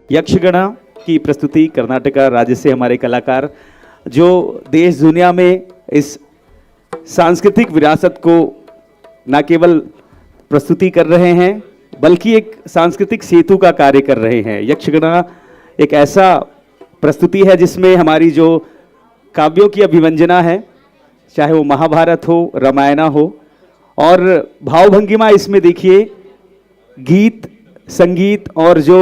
यक्षगणा की प्रस्तुति कर्नाटका राज्य से हमारे कलाकार जो देश दुनिया में इस सांस्कृतिक विरासत को न केवल प्रस्तुति कर रहे हैं बल्कि एक सांस्कृतिक सेतु का कार्य कर रहे हैं। यक्षगणा एक ऐसा प्रस्तुति है जिसमें हमारी जो काव्यों की अभिव्यंजना है, चाहे वो महाभारत हो, रामायण हो, और भावभंगिमा इसमें देखिए, गीत संगीत और जो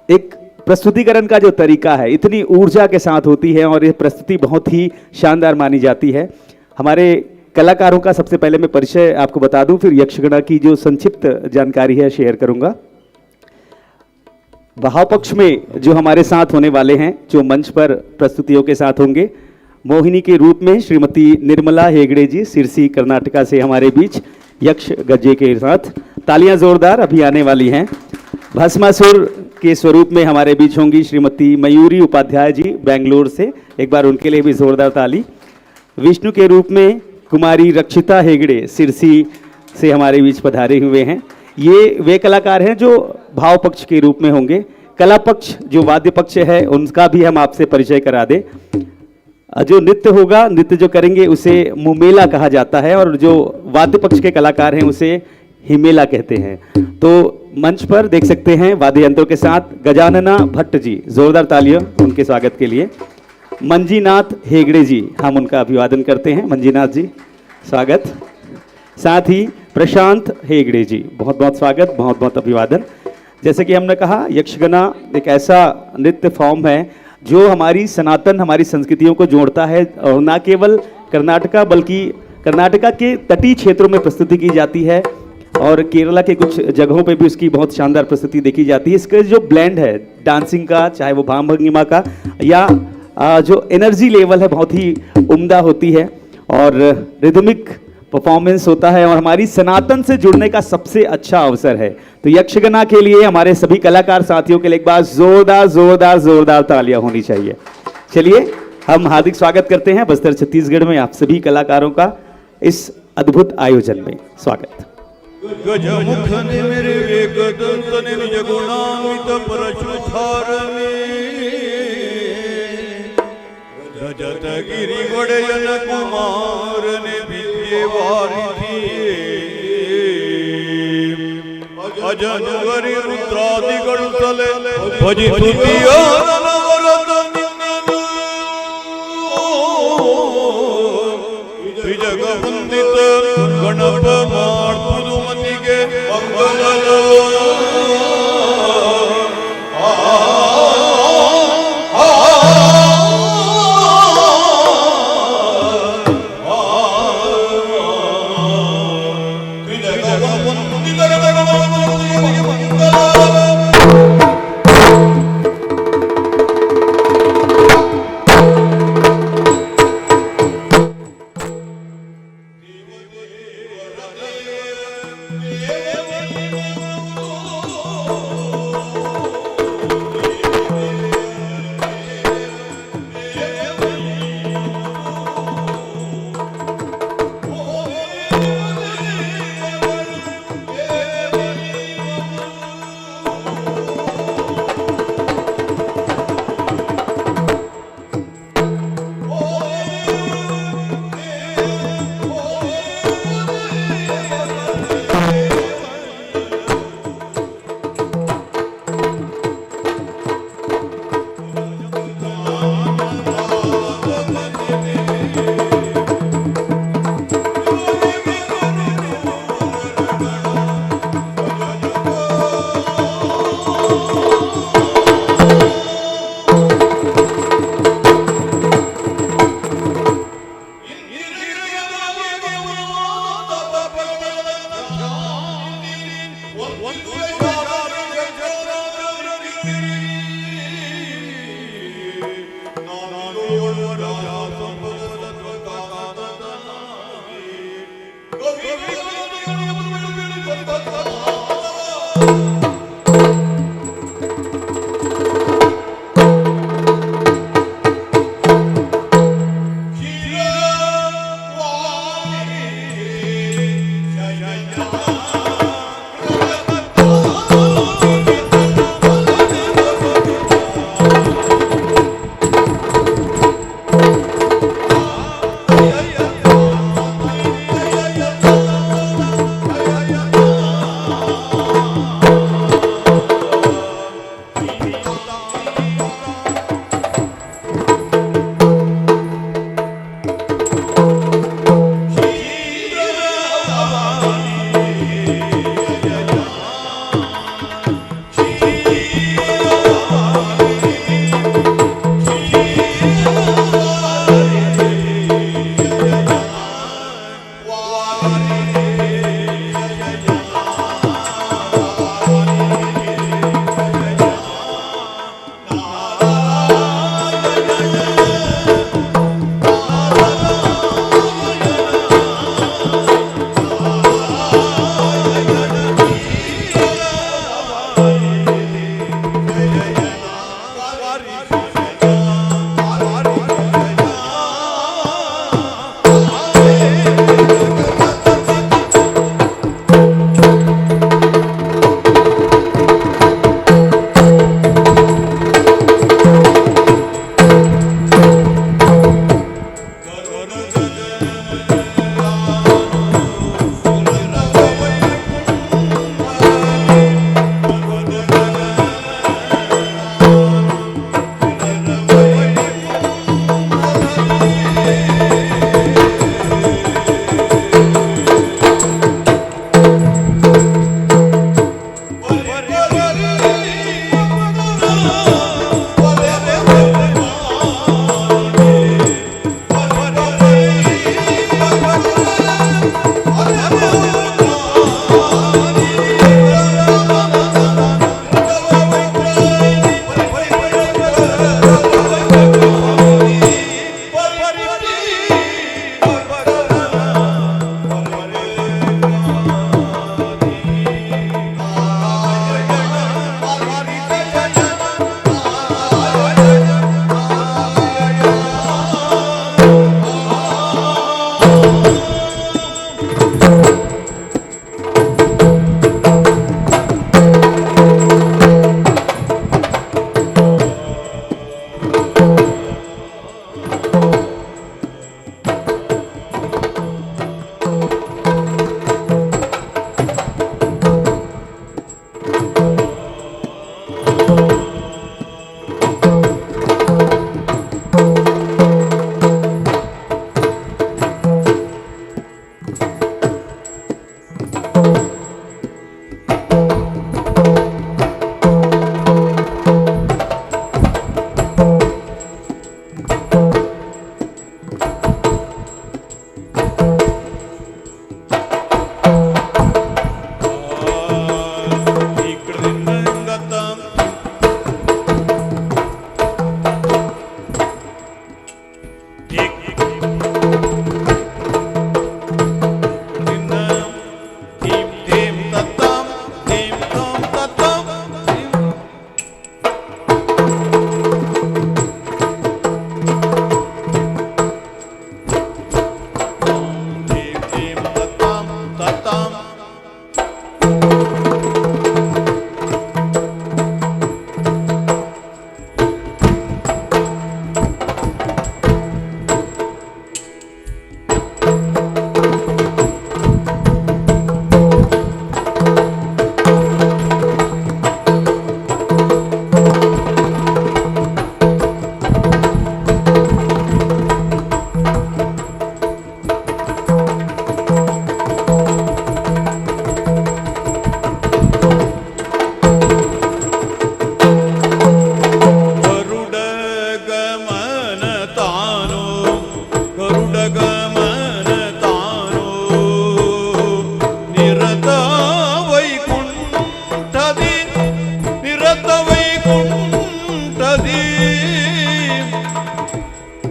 एक प्रस्तुतिकरण का जो तरीका है इतनी ऊर्जा के साथ होती है और ये प्रस्तुति बहुत ही शानदार मानी जाती है। हमारे कलाकारों का सबसे पहले मैं परिचय आपको बता दूं, फिर यक्षगणा की जो संक्षिप्त जानकारी है शेयर करूंगा। भाव पक्ष में जो हमारे साथ होने वाले हैं, जो मंच पर प्रस्तुतियों के साथ होंगे, मोहिनी के रूप में श्रीमती निर्मला हेगड़े जी सिरसी कर्नाटका से हमारे बीच यक्ष गज्जे के साथ तालियां जोरदार अभी आने वाली हैं। भस्मासुर के स्वरूप में हमारे बीच होंगी श्रीमती मयूरी उपाध्याय जी बेंगलोर से, एक बार उनके लिए भी जोरदार ताली। विष्णु के रूप में कुमारी रक्षिता हेगड़े सिरसी से हमारे बीच पधारे हुए हैं। ये वे कलाकार हैं जो भाव पक्ष के रूप में होंगे। कला पक्ष जो वाद्य पक्ष है उनका भी हम आपसे परिचय करा दें। जो नृत्य होगा, नृत्य जो करेंगे उसे मुमेला कहा जाता है और जो वाद्य पक्ष के कलाकार हैं उसे हिमेला कहते हैं। तो मंच पर देख सकते हैं वाद्य यंत्रों के साथ गजानना भट्ट जी, जोरदार तालियां उनके स्वागत के लिए। मंजीनाथ हेगड़े जी, हम उनका अभिवादन करते हैं। मंजीनाथ जी स्वागत। साथ ही प्रशांत हेगड़े जी, बहुत बहुत स्वागत, बहुत बहुत अभिवादन। जैसे कि हमने कहा, यक्षगणा एक ऐसा नृत्य फॉर्म है जो हमारी सनातन, हमारी संस्कृतियों को जोड़ता है और न केवल कर्नाटका बल्कि कर्नाटका के तटीय क्षेत्रों में प्रस्तुति की जाती है और केरला के कुछ जगहों पे भी उसकी बहुत शानदार प्रस्तुति देखी जाती है। इसका जो ब्लेंड है डांसिंग का, चाहे वो भाव भंगिमा का या जो एनर्जी लेवल है, बहुत ही उम्दा होती है और रिदमिक परफॉर्मेंस होता है और हमारी सनातन से जुड़ने का सबसे अच्छा अवसर है। तो यक्षगणा के लिए हमारे सभी कलाकार साथियों के लिए एक बार जोरदार जोरदार जोरदार तालियां होनी चाहिए। चलिए हम हार्दिक स्वागत करते हैं बस्तर छत्तीसगढ़ में आप सभी कलाकारों का इस अद्भुत आयोजन में। स्वागत। गजमुखने मेरे वेगदंतने निज गुणान्वित परशुधारणे रजत गिरि वडयन कुमारने विद्येवारिधि अजनुवरि रुद्रादिगळु तले भजितुतियो नवरत त्रिजगवंदित गणप मार्पुदु मतिगे मंगल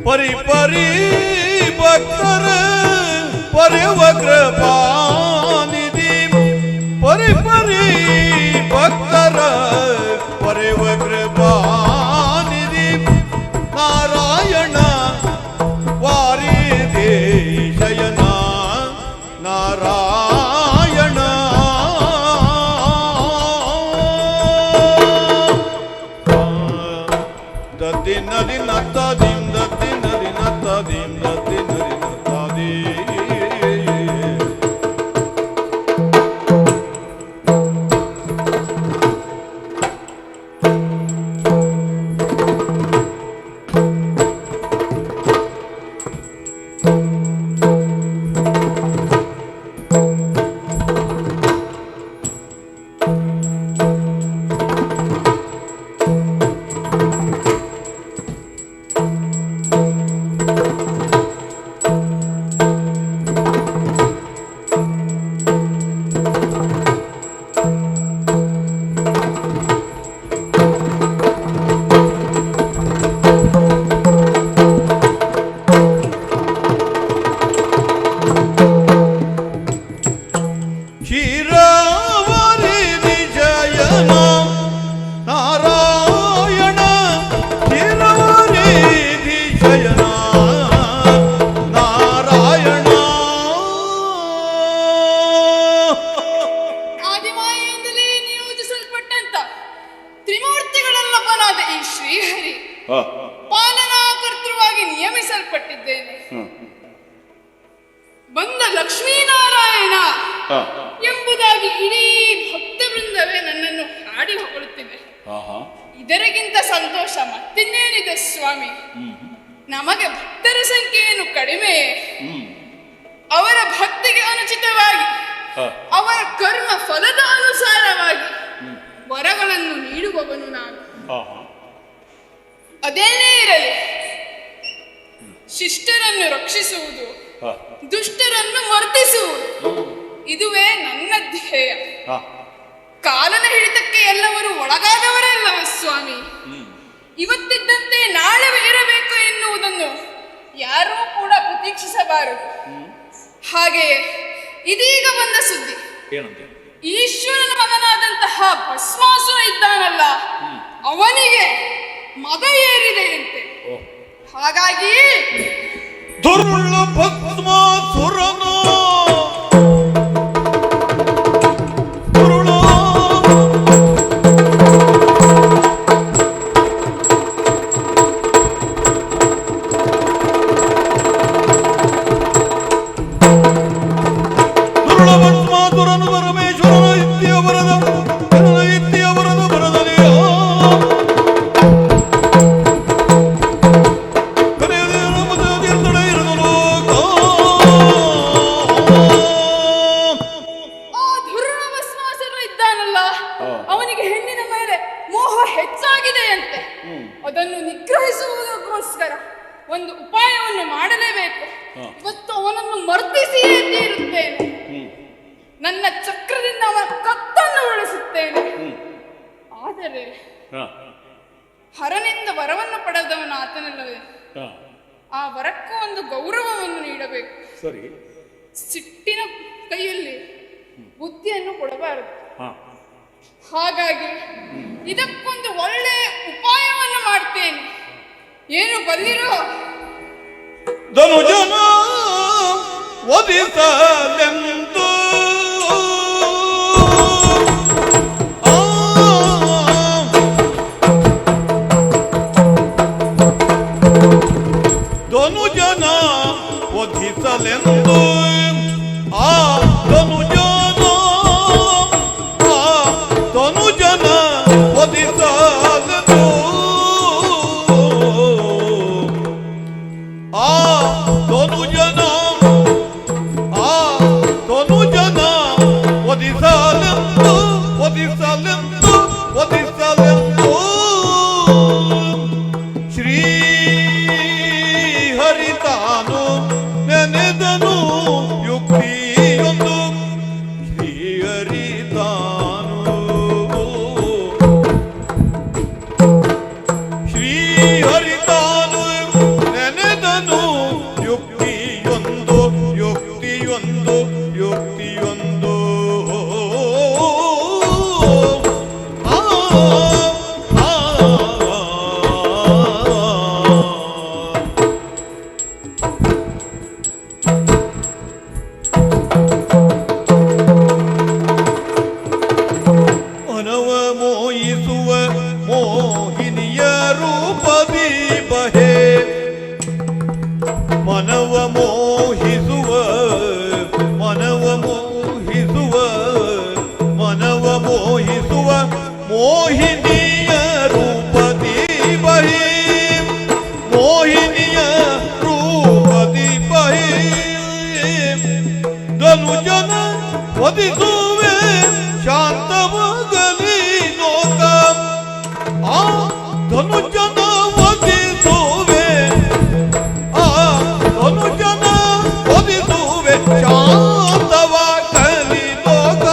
ಪರಿ ಪರಿ ಭಕ್ತರ ಪರ್ಯವ ಕೃಪಾನಿಧಿ ಪರಿ ಪರಿ ಭಕ್ತರ ಪರ್ಯವ ಕೃಪಾನಿಧಿ ನಾರಾಯಣ ವಾರಿಧಿ ಶಯನ ನಾರಾಯಣ ದತ್ತಿ ನದಿ ನತ್ತದಿಂ ದತ್ತಿ ನದಿ ನತ್ತದಿಂ ದತ್ತಿ ನದಿ ನತ್ತದಿ ಕ್ಷೀರವರಿಧಿ ಜಯನ ನಾರಾಯಣ ಕ್ಷೀರವರಿಧಿ ಜಯನ ನಾರಾಯಣ ಆದಿಮಾಯೆಯಿಂದಲೇ ನಿಯೋಜಿಸಲ್ಪಟ್ಟಂತ ತ್ರಿಮೂರ್ತಿಗಳಲ್ಲೊಬ್ಬನಾದ ಈ ಶ್ರೀಹರಿ ಪಾಲನಾಕರ್ತೃವಾಗಿ ನಿಯಮಿಸಲ್ಪಟ್ಟಿದ್ದೇನೆ. ಬಂದ ಲಕ್ಷ್ಮೀನಾರಾಯಣ ಎಂಬುದಾಗಿ ಇಡೀ ಭಕ್ತ ವೃಂದವೇ ನನ್ನನ್ನು ಹಾಡಿ ಹೊಗಳುತ್ತಿದೆ. ಇದರಿಗಿಂತ ಸಂತೋಷ ಮತ್ತಿನ್ನೇನಿದೆ ಸ್ವಾಮಿ? ನಮಗೆ ಭಕ್ತರ ಸಂಖ್ಯೆಯನ್ನು ಕಡಿಮೆ, ಅವರ ಭಕ್ತಿಗೆ ಅನುಚಿತವಾಗಿ ಅವರ ಕರ್ಮ ಫಲದ ಅನುಸಾರವಾಗಿ ವರಗಳನ್ನು ನೀಡುವವನು ನಾನು. ಅದೇನೇ ಇರಲಿ, ಶಿಷ್ಟರನ್ನು ರಕ್ಷಿಸುವುದು, ದುಷ್ಟರನ್ನು ಮರ್ದಿಸುವುದು, ಇದುವೇ ನನ್ನ ಧ್ಯೇಯ. ಕಾಲನ ಹಿಡಿತಕ್ಕೆ ಎಲ್ಲವರು ಒಳಗಾದವರಲ್ಲವ ಸ್ವಾಮಿ. ಇವತ್ತಿದ್ದಂತೆ ನಾಳೆ ಇರಬೇಕು ಎನ್ನುವುದನ್ನು ಯಾರೂ ಕೂಡ ಪ್ರತೀಕ್ಷಿಸಬಾರದು. ಹಾಗೆಯೇ ಇದೀಗ ಬಂದ ಸುದ್ದಿ, ಈಶ್ವರನ ಮಗನಾದಂತಹ ಭಸ್ಮಾಸುರ ಇದ್ದಾನಲ್ಲ, ಅವನಿಗೆ ಮಗ ಏರಿದೆಯಂತೆ. ಹಾಗಾಗಿ ದುರ್ಳ ಭಸ್ಮಾಸುರನು ದುರುಳ ಭಸ್ಮಾಸುರನು ಪರಮೇಶ್ವರನ ಇತ್ಯ ಬರದ ಬರದಲಿಯೋ ಅವನಿಗೆ ಹೆಣ್ಣಿನ ಮೇಲೆ ಮೋಹ ಹೆಚ್ಚಾಗಿದೆಯಂತೆ. ಅದನ್ನು ನಿಗ್ರಹಿಸುವುದಕ್ಕೋಸ್ಕರ ಒಂದು ಉಪಾಯವನ್ನು ಮಾಡಲೇಬೇಕು. ಇವತ್ತು ಅವನನ್ನು ಮರ್ದಿಸಿಯೇ ತೀರುತ್ತೇನೆ. ನನ್ನ ಚಕ್ರದಿಂದ ಅವನ ಕತ್ತನ್ನು ಉಳಿಸುತ್ತೇನೆ. ಆದರೆ ಹರನಿಂದ ವರವನ್ನು ಪಡೆದವನ ಆತನಲ್ಲವೇ, ಆ ವರಕ್ಕೂ ಒಂದು ಗೌರವವನ್ನು ನೀಡಬೇಕು. ಸರಿ, ಸಿಟ್ಟಿನ ಕೈಯಲ್ಲಿ ಬುದ್ಧಿಯನ್ನು ಕೊಡಬಾರದು. ಹಾಗಾಗಿ ಇದಕ್ಕೊಂದು ಒಳ್ಳೆ ಉಪಾಯವನ್ನು ಮಾಡ್ತೇನೆ. ಏನು ಬಲ್ಲಿರೋ? ಧನುಜನ ಒದಿಸಲೆಂದು ಧನುಜನ ಒದಿಸಲೆಂದು ಆ ಧನುಜನ ಒದಿಸಲೆಂದು ಆ ಧನುಜನ ಒದಿಸಲೆಂದು ಶ್ರೀ ಹರಿತಾನು ನೆನೆದನು ಯುಕ್ತಿಯೊಂದು ವದಿಸುವೆ ಶಾಂತವಾಗಲಿ ಲೋಕ ಆ ಧನುಜನ ವದಿಸುವೆ ಆ ಧನುಜನ ವದಿಸುವೆ ಶಾಂತವಾಗಲಿ ಲೋಕ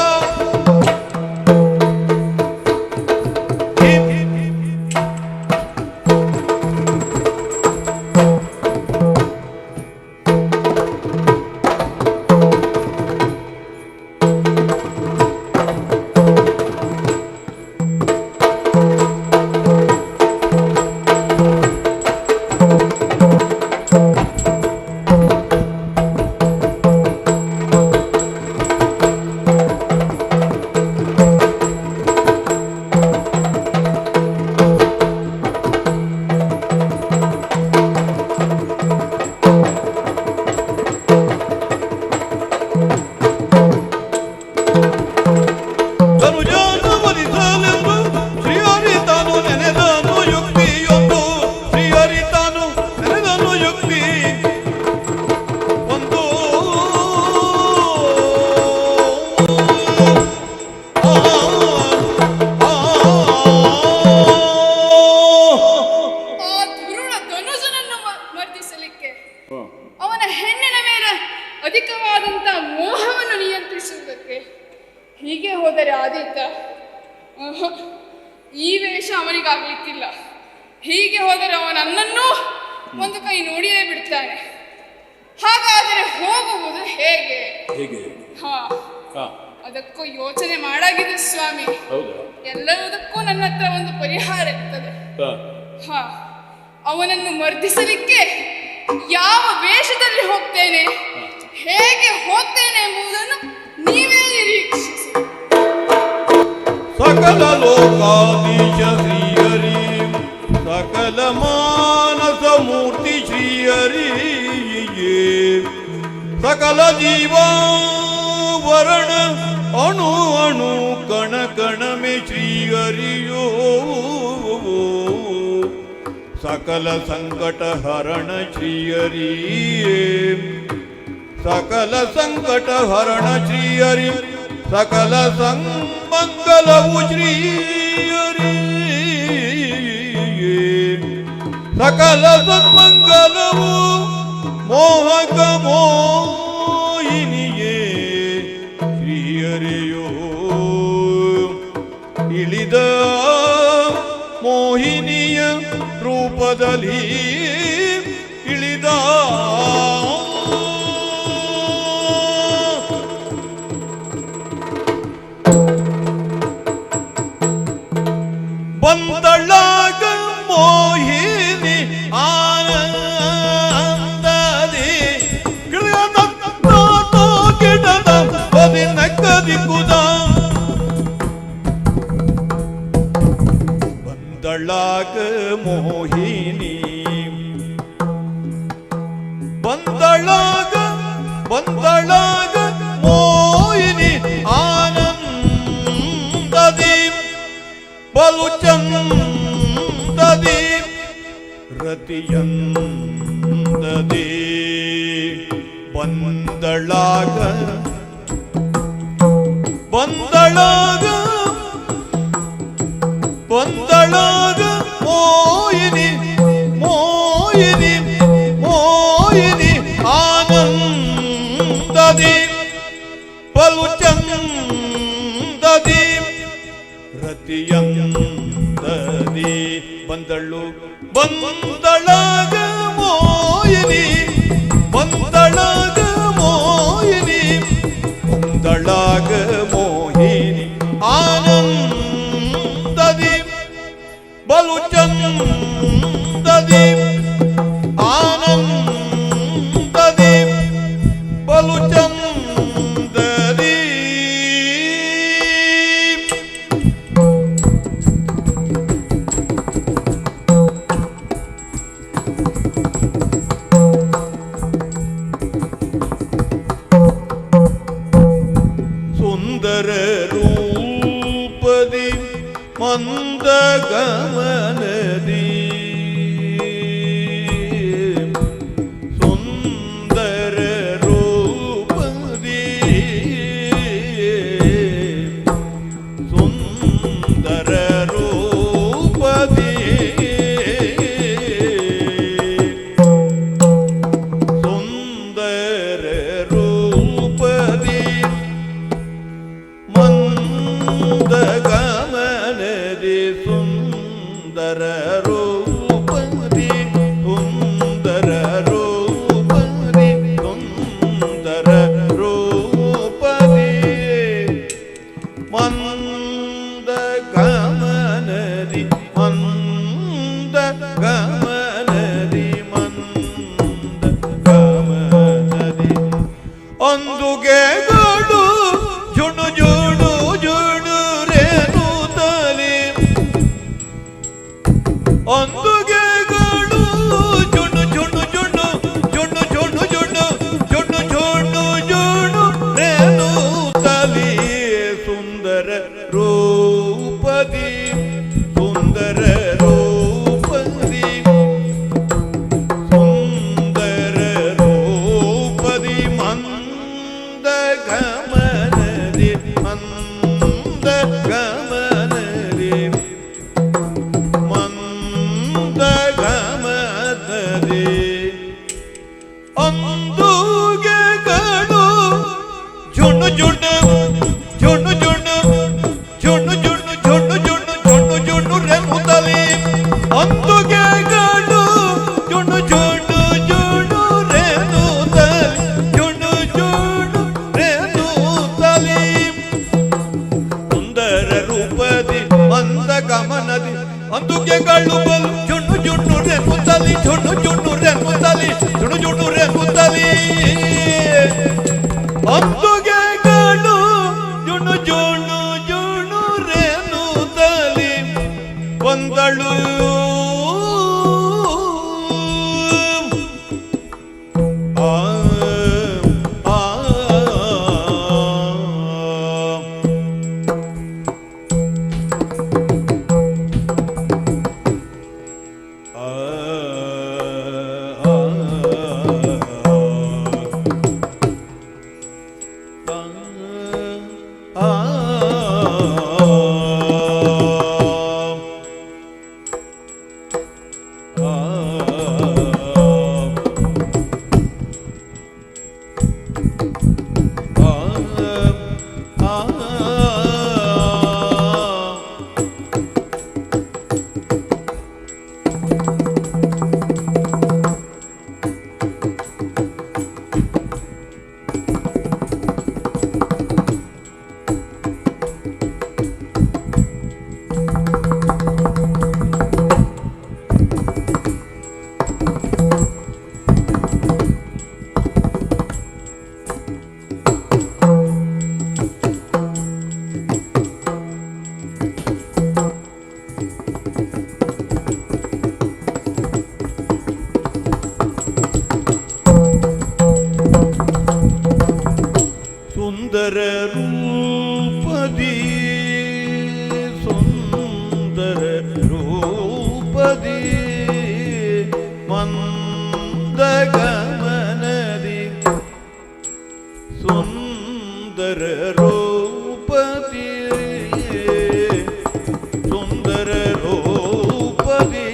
ಅವನ ಹೆಣ್ಣಿನ ಮೇಲೆ ಅಧಿಕವಾದಂಥ ಮೋಹವನ್ನು ನಿಯಂತ್ರಿಸುವುದಕ್ಕೆ. ಹೀಗೆ ಹೋದರೆ ಆದೀತ ಈ ವೇಷ ಅವನಿಗಾಗ್ಲಿಕ್ಕಿಲ್ಲ. ಹೀಗೆ ಹೋದರೆ ಅವನನ್ನೂ ಒಂದು ಕೈ ನೋಡಿಯೇ ಬಿಡ್ತಾನೆ. ಹಾಗಾದರೆ ಹೋಗುವುದು ಹೇಗೆ? ಅದಕ್ಕೂ ಯೋಚನೆ ಮಾಡಾಗಿದೆ ಸ್ವಾಮಿ. ಎಲ್ಲದಕ್ಕೂ ನನ್ನ ಹತ್ರ ಒಂದು ಪರಿಹಾರ ಇರ್ತದೆ. ಅವನನ್ನು ಮರ್ದಿಸಲಿಕ್ಕೆ ಯಾವ ವೇಷದಲ್ಲಿ ಹೋಗ್ತೇನೆ, ಹೇಗೆ ಹೋಗ್ತೇನೆ ಎಂಬುದನ್ನು ನೀವೇ ನಿರೀಕ್ಷಿಸಿ. ಸಕಲ ಲೋಕಾಧೀಶ ಶ್ರೀಹರಿ, ಸಕಲ ಮಾನಸ ಮೂರ್ತಿ ಶ್ರೀಹರಿ, ಸಕಲ ಜೀವ ವರಣ ಅಣು ಅಣು ಕಣ ಕಣ ಮೇ ಶ್ರೀಹರಿಯೋ, सकल संकट हरण श्री हरि, सकल संकट हरण श्री हरि, सकल संमंगलवु श्री हरि, सकल संमंगलवु मोहक मोहिनिये श्री हरियो, इಳಿದ ಮೋಹಿನಿಯ ರೂಪದಲ್ಲಿ ಇಳಿದ ಬಂದಳಾಗ ಮೋಹಿನಿ ಆನಂದದಿ ಗಿಡದ ಗಿಡದ ಬದಿನ ಕದಿಕುದ ಬಂದಳಾಗ ಮೋಹಿನಿ, ಬಂದಳಾಗ ಬಂದಳಾಗ ಮೋಹಿನಿ ಆನಂದದಿ ಬಲು ಚಂದದಿ ರತಿಯಂದದಿ ಬಂದಳಾಗ ಬಂದಳಾಗ ಬಂದಳಾಗ ಮೋಹಿನಿ ಮೋಹಿನಿ ಮೋಹಿನಿ ಆನಂದದಿ ಬಲು ಚಂದದಿ ರತಿಯಂದದಿ ಬಂದಳು ಬಂದಳಾಗ ಮೋಹಿನಿ ಬಂದಳಾಗ ಮೋಹಿನಿ ಬಂದಳಾಗ ಮೋಹಿನಿ ಆನಂದದಿ ಬಲು ಚಂದದಿ ಆನಂದದಿ ಬಲು ಚಂದದಿ. ಹೊತ್ತುಗೆಗಳು ಜುಣು ಜುಣು ಜುಣು ರೇನು ತಲಿ ಬಂದಳು ಆ ಆ ಸುಂದರ ರೂಪದಿ ಸುಂದರ ರೂಪದಿ ಮಂದ ಗಮನದಿ ಸುಂದರ ರೂಪದಿ ಸುಂದರ ರೂಪದಿ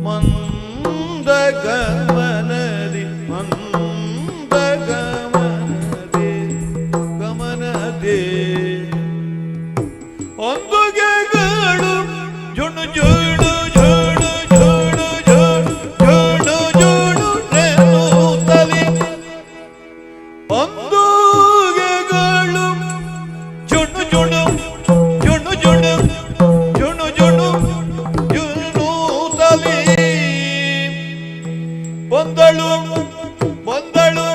ಮಂದ ಗಮನದಿ ಮಂದ ಗಮನದಿ ಒಂದುಗೆಗಳು ಜುಣು ಜುಣು ಜುಣು ಜುಣು ಜುಣು ಜುಣು ಜುಣು ರೇನುತ್ತಲಿ ಒಂದುಗೆಗಳು ಜುಣು ಜುಣು ಜುಣು ಜುಣು ಜುಣು ಜುಣು ಜುಣುತ್ತಲಿ ಬಂದಳು ಬಂದಳು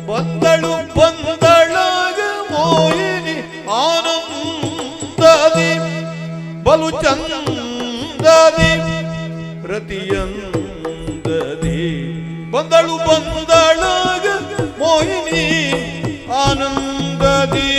ಬಂದಳು ಬಂದಳಾಗ ಮೋಹಿನಿ ಆನಂದದಿ ಬಲು ಚಂದದಿ ಪ್ರತಿಯಂದದಿ ಬಂದಳು ಬಂದಳಾಗ ಮೋಹಿನಿ ಆನಂದದಿ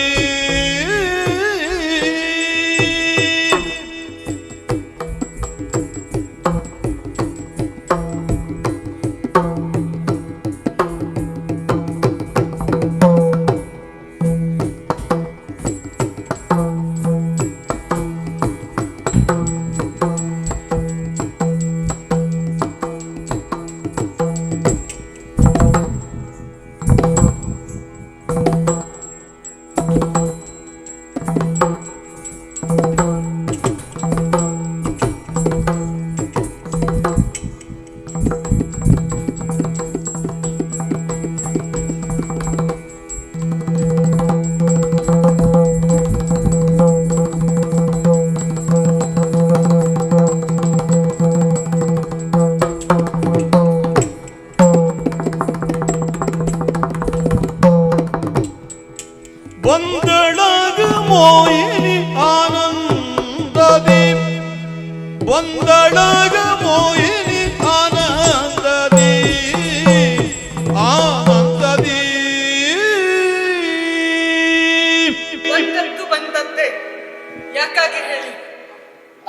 ಬಂದಳಾಗ ಮೋಹಿನಿ ಆನಂದದಿ ಬಂದಳಾಗ ಮೋಹಿನಿ ಆನಂದದಿ ಆನಂದದಿ ಬಂದದ್ದು ಬಂದಂತೆ ಯಾಕಾಗಿ ಹೇಳಿ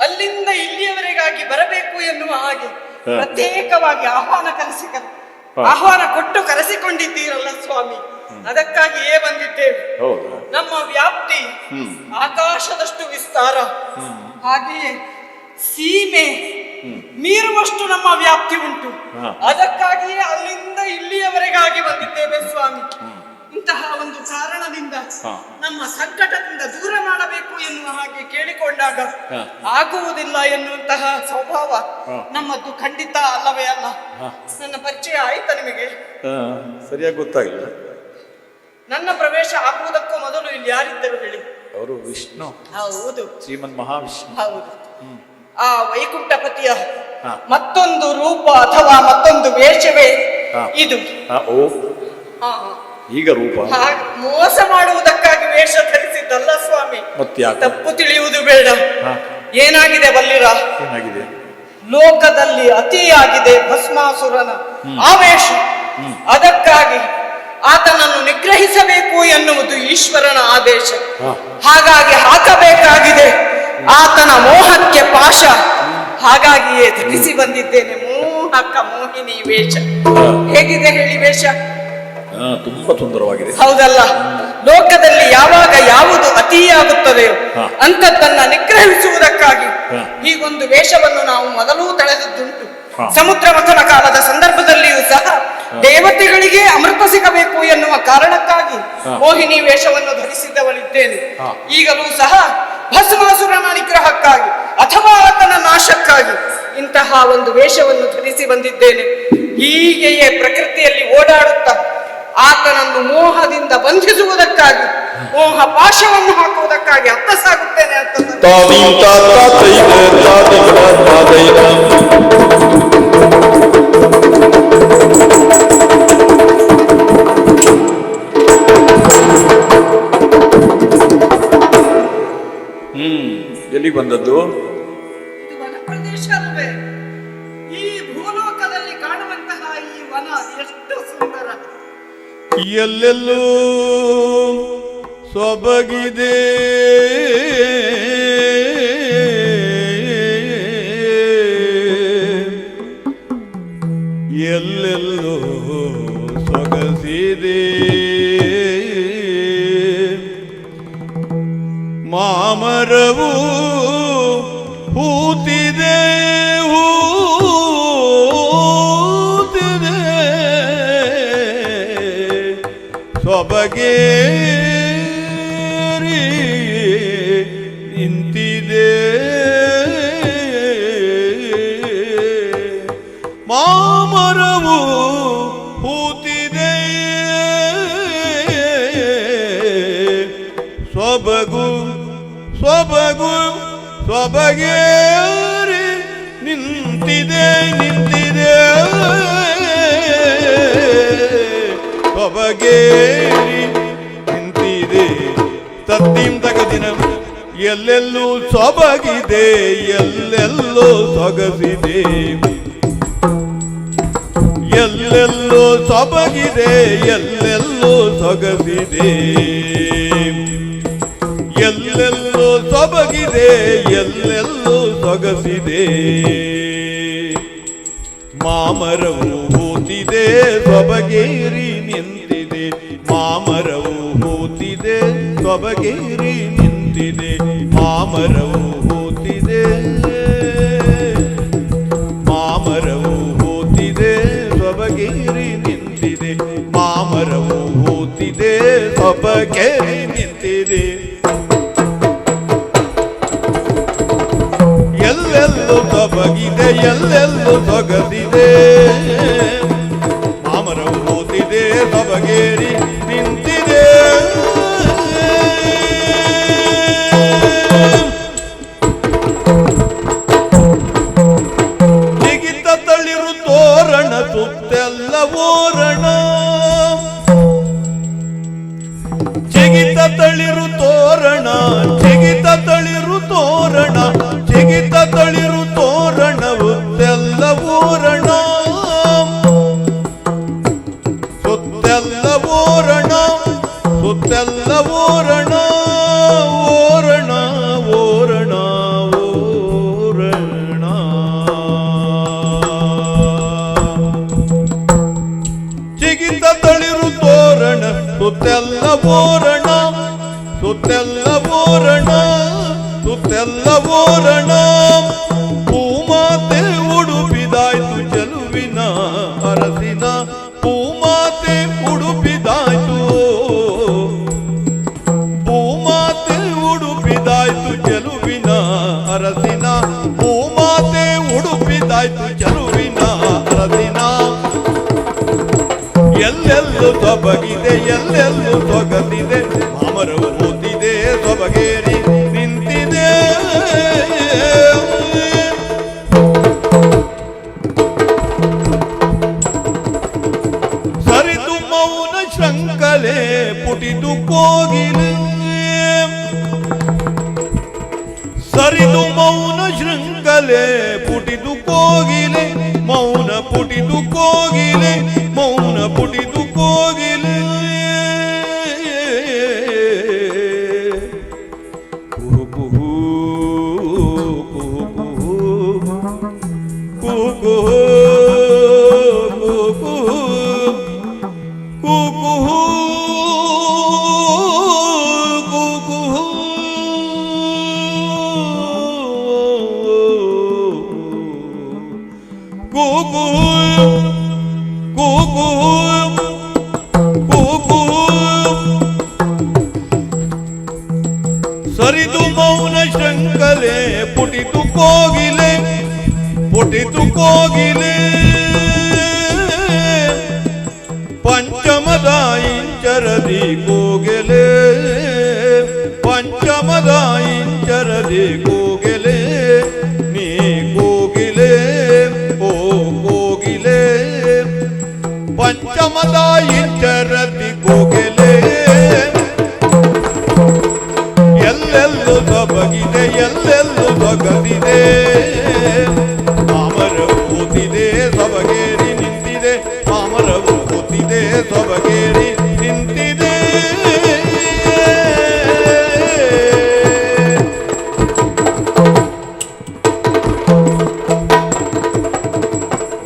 ಅಲ್ಲಿಂದ ಇಲ್ಲಿಯವರೆಗಾಗಿ ಬರಬೇಕು ಎನ್ನುವ ಹಾಗೆ ಪ್ರತ್ಯೇಕವಾಗಿ ಆಹ್ವಾನ ಕೊಟ್ಟು ಕರೆಸಿಕೊಂಡಿದ್ದೀರಲ್ಲ ಸ್ವಾಮಿ, ಅದಕ್ಕಾಗಿಯೇ ಬಂದಿದ್ದೇವೆ. ನಮ್ಮ ವ್ಯಾಪ್ತಿ ಆಕಾಶದಷ್ಟು ವಿಸ್ತಾರ, ಹಾಗೆಯೇ ಸೀಮೆ ಮೀರುವಷ್ಟು ನಮ್ಮ ವ್ಯಾಪ್ತಿ ಉಂಟು. ಅದಕ್ಕಾಗಿಯೇ ಅಲ್ಲಿಂದ ಇಲ್ಲಿಯವರೆಗಾಗಿ ಬಂದಿದ್ದೇವೆ ಸ್ವಾಮಿ. ಇಂತಹ ಒಂದು ಕಾರಣದಿಂದ ನಮ್ಮ ಸಂಕಟದಿಂದ ದೂರ ಮಾಡಬೇಕು ಎನ್ನುವ ಹಾಗೆ ಕೇಳಿಕೊಂಡಾಗ ಆಗುವುದಿಲ್ಲ ಎನ್ನುವಂತಹ ಸ್ವಭಾವ ನಮ್ಮದು ಖಂಡಿತ ಅಲ್ಲವೇ ಅಲ್ಲ. ನನ್ನ ಪರಿಚಯ ಆಯ್ತಾ ನಿಮಗೆ? ಸರಿಯಾಗಿ ಗೊತ್ತಾಗಿಲ್ಲ. ನನ್ನ ಪ್ರವೇಶ ಆಗುವುದಕ್ಕೂ ಮೊದಲು ಇಲ್ಲಿ ಯಾರಿದ್ದರು ಹೇಳಿ? ಅವರು ವಿಷ್ಣು. ಹೌದು, ಶ್ರೀಮನ್ ಮಹಾವಿಷ್ಣು. ಹೌದು. ಆ ವೈಕುಂಠಪತಿಯ ಮತ್ತೊಂದು ರೂಪ ಅಥವಾ ಮತ್ತೊಂದು ವೇಷವೇ ಇದು. ಈಗ ರೂಪ ಮೋಸ ಮಾಡುವುದಕ್ಕಾಗಿ ವೇಷ ಧರಿಸಿದ್ದಲ್ಲ ಸ್ವಾಮಿ. ಮತ್ತ್ಯಾಕೆ? ತಪ್ಪು ತಿಳಿಯುವುದು ಬೇಡ. ಹಾ. ಏನಾಗಿದೆ ಬಲ್ಲಿರಾ? ಏನಾಗಿದೆ? ಲೋಕದಲ್ಲಿ ಅತಿಯಾಗಿದೆ ಭಸ್ಮಾಸುರನ ಆವೇಶ. ಅದಕ್ಕಾಗಿ ಆತನನ್ನು ನಿಗ್ರಹಿಸಬೇಕು ಎನ್ನುವುದು ಈಶ್ವರನ ಆದೇಶ. ಹಾಗಾಗಿ ಹಾಕಬೇಕಾಗಿದೆ ಆತನ ಮೋಹಕ್ಕೆ ಪಾಶ. ಹಾಗಾಗಿಯೇ ಧರಿಸಿ ಬಂದಿದ್ದೇನೆ ಮೋಹಕ ಮೋಹಿನಿ ವೇಷ. ಹೇಗಿದೆ ಹೇಳಿ ವೇಷ? ತುಂಬಾ ಸುಂದರವಾಗಿದೆ. ಹೌದಲ್ಲ? ಲೋಕದಲ್ಲಿ ಯಾವಾಗ ಯಾವುದು ಅತಿಯಾಗುತ್ತದೆಯೋ ಅಂಥದ್ದನ್ನ ನಿಗ್ರಹಿಸುವುದಕ್ಕಾಗಿ ಹೀಗೊಂದು ವೇಷವನ್ನು ನಾವು ಮೊದಲೂ ತಳೆದದ್ದುಂಟು. ಸಮುದ್ರ ಮಥನ ಕಾಲದ ಸಂದರ್ಭದಲ್ಲಿಯೂ ಸಹ ದೇವತೆಗಳಿಗೆ ಅಮೃತ ಸಿಗಬೇಕು ಎನ್ನುವ ಕಾರಣಕ್ಕಾಗಿ ಮೋಹಿನಿ ವೇಷವನ್ನು ಧರಿಸಿದ್ದವಳಿದ್ದೇನೆ. ಈಗಲೂ ಸಹ ಭಸ್ಮಾಸುರನ ನಿಗ್ರಹಕ್ಕಾಗಿ ಅಥವಾ ಆತನ ನಾಶಕ್ಕಾಗಿ ಇಂತಹ ಒಂದು ವೇಷವನ್ನು ಧರಿಸಿ ಬಂದಿದ್ದೇನೆ. ಹೀಗೆಯೇ ಪ್ರಕೃತಿಯಲ್ಲಿ ಓಡಾಡುತ್ತಾ ಆತನನ್ನು ಮೋಹದಿಂದ ಬಂಧಿಸುವುದಕ್ಕಾಗಿ ಮೋಹ ಪಾಶವನ್ನು ಹಾಕುವುದಕ್ಕಾಗಿ ಅತ್ತ ಸಾಗುತ್ತೇನೆ ಅಂತ. ಎಲ್ಲಿಗೆ ಬಂದದ್ದು? ಇದು ವನ ಪ್ರದೇಶ ಅಲ್ವೇ? ಈ ಭೂಲೋಕದಲ್ಲಿ ಕಾಣುವಂತಹ ಈ ವನ ಎಷ್ಟು ಸುಂದರ! ಎಲ್ಲೆಲ್ಲೂ ಸೊಬಗಿದೆ ಎಲ್ಲೆಲ್ಲೂ ಸೊಗಸಿದೆ ಮಾಮರವು ಹೂತಿದೆ ಹೂತಿದೆ ಸೊಬಗೇರಿ ನಿಂತಿದೆ ಮಾಮರವು ಹೂತಿದೆ ಸೊಬಗು ಸೊಬಗು ಸೊಬಗೇರಿ ನಿಂತಿದೆ ನಿಂತಿದೆ ಸೊಬಗೇರಿ ನಿಂತಿದೆ ತತ್ತಿಂ ತಗದಿನ ಎಲ್ಲೆಲ್ಲೂ ಸೊಬಗಿದೆ ಎಲ್ಲೆಲ್ಲೋ ಸೊಗಸಿದೆ ಎಲ್ಲೆಲ್ಲೋ ಸೊಬಗಿದೆ ಎಲ್ಲೆಲ್ಲೋ ಸೊಗಸಿದೆ ಎಲ್ಲೆಲ್ಲೋ ಸೊಬಗಿದೆ ಎಲ್ಲೆಲ್ಲೋ ಸೊಗಸಿದೆ ಮಾಮರವು ಹೂತಿದೆ ಸೊಬಗೇರಿ ನಿಂತಿದೆ ಮಾಮರವು ಹೂತಿದೆ ಸೊಬಗೇರಿ ನಿಂತಿದೆ ಮಾಮರವು ಹೂತಿದೆ ಮಾಮರವು ಹೂತಿದೆ ಸೊಬಗೇರಿ ನಿಂತಿದೆ ಮಾಮರವು ಹೂತಿದೆ ಸೊಬಗೇರಿ ನಿಂತಿದೆ ಎಲ್ಲೆಲ್ಲೂ ಸೊಬಗಿದೆ ಎಲ್ಲೆಲ್ಲೂ ಸೊಗಸಿದೆ ಮಾಮರವು ಹೂತಿದೆ ಸೊಬಗೇರಿ ನಿಂತಿದೆ ಜಿಗಿತ ತಳಿರು ತೋರಣ ಸುತ್ತೆಲ್ಲ ಓರಣ ಜಿಗಿತ ತಳಿರು ತೋರಣ ಜಿಗಿತ ತಳಿರು ತೋರಣ ಜಿಗಿತ ತಳಿರು ತೋರಣವುತ್ತೆಲ್ಲ ಊರಣ ಸುತ್ತೆಲ್ಲ ಊರಣ ಸುತ್ತೆಲ್ಲ ಊರಣ ಓರಣ ಓರಣ ಓರಣ ಜಿಗಿತ ತಳಿರು ತೋರಣ ಸುತ್ತೆಲ್ಲ ಓರಣ ಸುತ್ತೆಲ್ಲ ಓರಣ ಸುತ್ತೆಲ್ಲ ಓರಣ ಪೂಮಾತೆ ಉಡುಪಿದಾಯ್ತು ಚೆಲುವಿನ ಅರಸಿನ ಪೂಮಾತೆ ಉಡುಪಿದಾಯ್ತು ಪೂಮಾತೆ ಉಡುಪಿದಾಯ್ತು ಚೆಲುವಿನ ಅರಸಿನ ಪೂಮಾತೆ ಉಡುಪಿದಾಯ್ತು ಚೆಲುವಿನ ಅರಸಿನ ಎಲ್ಲೆಲ್ಲೂ ಸೊಬಗಿದೆ ಎಲ್ಲೆಲ್ಲೂ ಸೊಗಸಿದೆ ಮಾಮರವು ಹೂತಿದೆ ಸೊಬಗೇರಿ ನಿಂತಿದೆ ಸರಿದು ಮೌನ ಶಂಕಲೆ ಪುಟಿದು ಕೋಗಿಲೆ ಸರಿದು ಮೌನ ಶೃಂಗಲೆ ಪುಟಿದು ಕೋಗಿಲೆ ಮೌನ ಪುಟಿದು ಕೋಗಿಲೆ ಮೌನ ಪುಟಿದು ಕೋಗಿಲೆ ಕುಹು ಕುಹು ಕುಹು ಕುಹು ಸರಿದು ಮೌನ ಶೃಂಗಲೆ ಪುಟಿತು ಕೋಗಿಲೆ ಪುಟಿತು ಕೋಗಿಲೆ ಪಂಚಮದ ಇಂಚರದಿ ಕೋಗಿಲೆ ಪಂಚಮದ ಇಂಚರದಿ ಕೋಗಿಲೆ ನೀ ಕೋಗಿಲೆ ಓ ಕೋಗಿಲೆ ಪಂಚಮದ ಇಂಚರದಿ ಕೋಗಿಲೆ ಎಲ್ಲೆಲ್ಲೂ ಸೊಬಗಿದೆ ಎಲ್ಲೆಲ್ಲೂ ಸೊಗದಿದೆ ಮಾಮರವು ಕೂತಿದೆ ಸೊಬಗೇರಿ ನಿಂತಿದೆ ಮಾಮರವು ಕೂತಿದೆ ಸೊಬಗೇರಿ ನಿಂತಿದೆ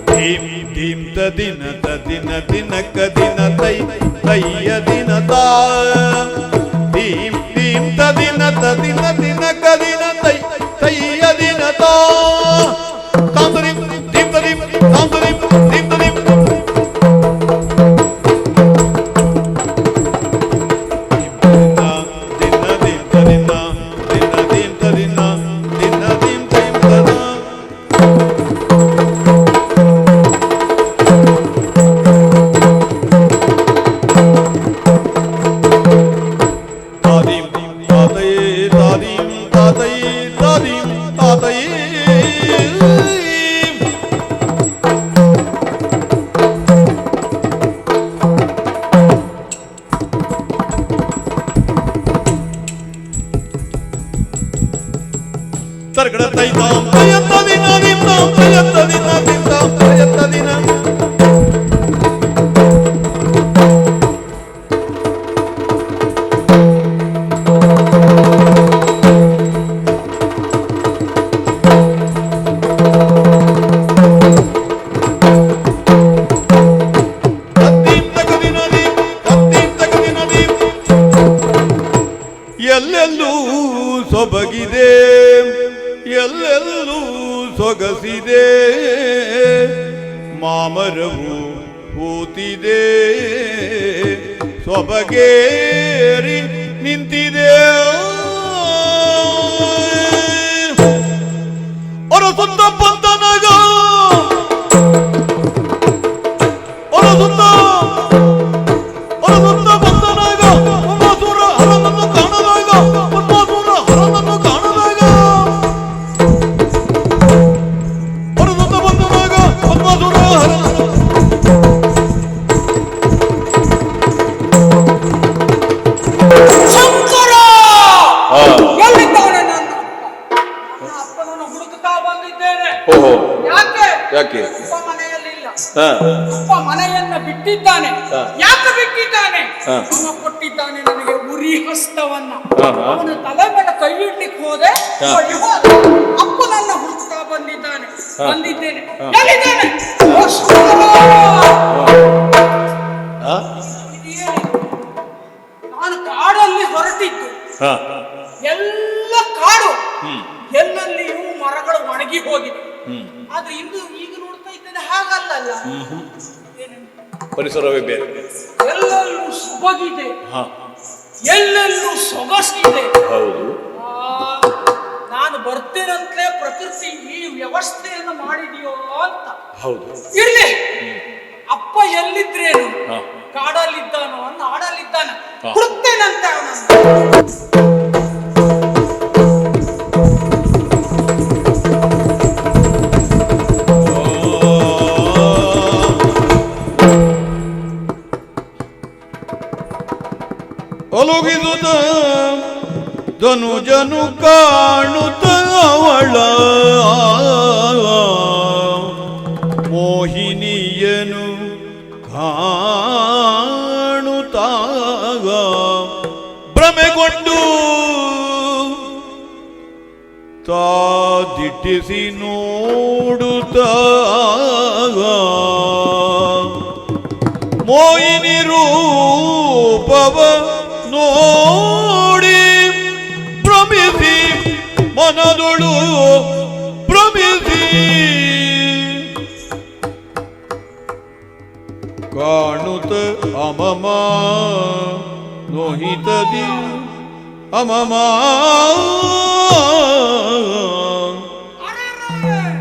ಧೀಂ ಧೀಂ ದಿನ ದಿನ ದಿನಕ ದಿನ ತೈ ತಯ್ಯ ದಿನ ತಾ ಧೀಂ ಧೀಂ ದಿನ ದಿನ ದಿನಕ ದಿನ ತೈ ತಯ್ಯ ದಿನ ತಾ ತಾಂತರಿಂ ಧೀಂ ಧೀಂ ತಾಂತರಿಂ ಧೀಂ ಧೀಂ ಎಲ್ಲೆಲ್ಲೂ ಸೊಬಗಿದೆ ಎಲ್ಲೆಲ್ಲೂ ಸೊಗಸಿದೆ ಮಾಮರವು ಕೂತಿದೆ ಸೊಬಗೇರಿ ನಿಂತಿದೆ ಅರಸುತ್ತ ಬಂದನಗ ಅರಸುತ್ತ ಬಂದನಗ ಮಸೂರ ಹರನನ್ನು ಕಾಣದಾಗ ಮಸೂರ ಹರನನ್ನು ಕಾಣದಾಗ ಅರಸುತ್ತ ಬಂದನಾಗ ಮಸೂರ ಹರನನ್ನು ಶಂಕರ ಎಲ್ಲಿದ್ದಾನೆ ನನ್ನ ಅಪ್ಪನನ್ನು ಹುಡುಕುತ್ತಾ ಬಂದಿದ್ದೇನೆ. ಯಾಕೆ ಅಪ್ಪ ಮನೆಯಲ್ಲಿಲ್ಲ. ಹಾ ಅಪ್ಪ ಮನೆಯನ್ನ ಬಿಟ್ಟಿದ್ದಾನೆ. ಹಾ. ಯಾಕೆ ಬಿಟ್ಟಿದ್ದಾನೆ? ಹಾ. ಅವನು ಕೊಟ್ಟಿದ್ದಾನೆ ನನಗೆ ಉರಿ ಹಸ್ತವನ್ನ. ಹಾ, ಹಾ. ಅವನ ತಲೆ ಮೇಲೆ ಕೈ ಇಡ್ಲಿಕ್ಕೆ ಹೋದೆ. ಹಾ. ಅಯ್ಯೋ, ಅಪ್ಪನನ್ನ ಹುಡುಕ್ತಾ ಬಂದಿದ್ದಾನೆ. ಹಾ. ಬಂದಿದ್ದೇನೆ. ಹಾ. ಎಲ್ಲಿದ್ದೇನೆ? ಓ ಶಂಕರ! ಇದೇನು? ನಾನು ಕಾಡಲ್ಲಿ ಹೊರಟಿದ್ದು. ಎಲ್ಲ ಕಾಡು, ಎಲ್ಲೆಲ್ಲಿಯೂ ಮರಗಳು ಒಣಗಿ ಹೋಗಿದೆ. ಆದ್ರೆ ಇಂದು ಈಗ ನೋಡ್ತಾ ಇದ್ದೇನೆ ಹಾಗಲ್ಲ. ಪರಿಸರವೇ ಬೇರೆ. ಎಲ್ಲೆಲ್ಲೂ ಸೊಬಗಿದೆ, ಎಲ್ಲೆಲ್ಲೂ ಸೊಗಸಿದೆ. ಹೌದು. ನಾನು ಬರ್ತೇನಂತಲೇ ಪ್ರಕೃತಿ ಈ ವ್ಯವಸ್ಥೆಯನ್ನು ಮಾಡಿದೆಯೋ ಅಂತ. ಹೌದು. ಇರ್ಲಿ, ಅಪ್ಪ ಎಲ್ಲಿದ್ರೇನು, ಕಾಡಲ್ಲಿದ್ದಾನೋ ನಾಡಲ್ಲಿದ್ದಾನ, ಹುಡುಕ್ತೇನಂತೆ ಅವನನ್ನು. ಧನುಜನು ಕಾಣುತ್ತ ಅವಳ ಮೋಹಿನಿಯನು ಕಾಣುತ್ತಾಗ ಭ್ರಮೆಗೊಂಡು ದಿಟ್ಟಿಸಿ ನೋಡುತ್ತಾಗ ಮೋಹಿನಿ ರೂಪವ ನೋಡಿ ಭ್ರಮಿಸಿ ಮನದೊಳು ಭ್ರಮಿಸಿ ಕಾಣುತ್ತ ಅಮಮ ನೋಹಿತದಿ ಅಮಮ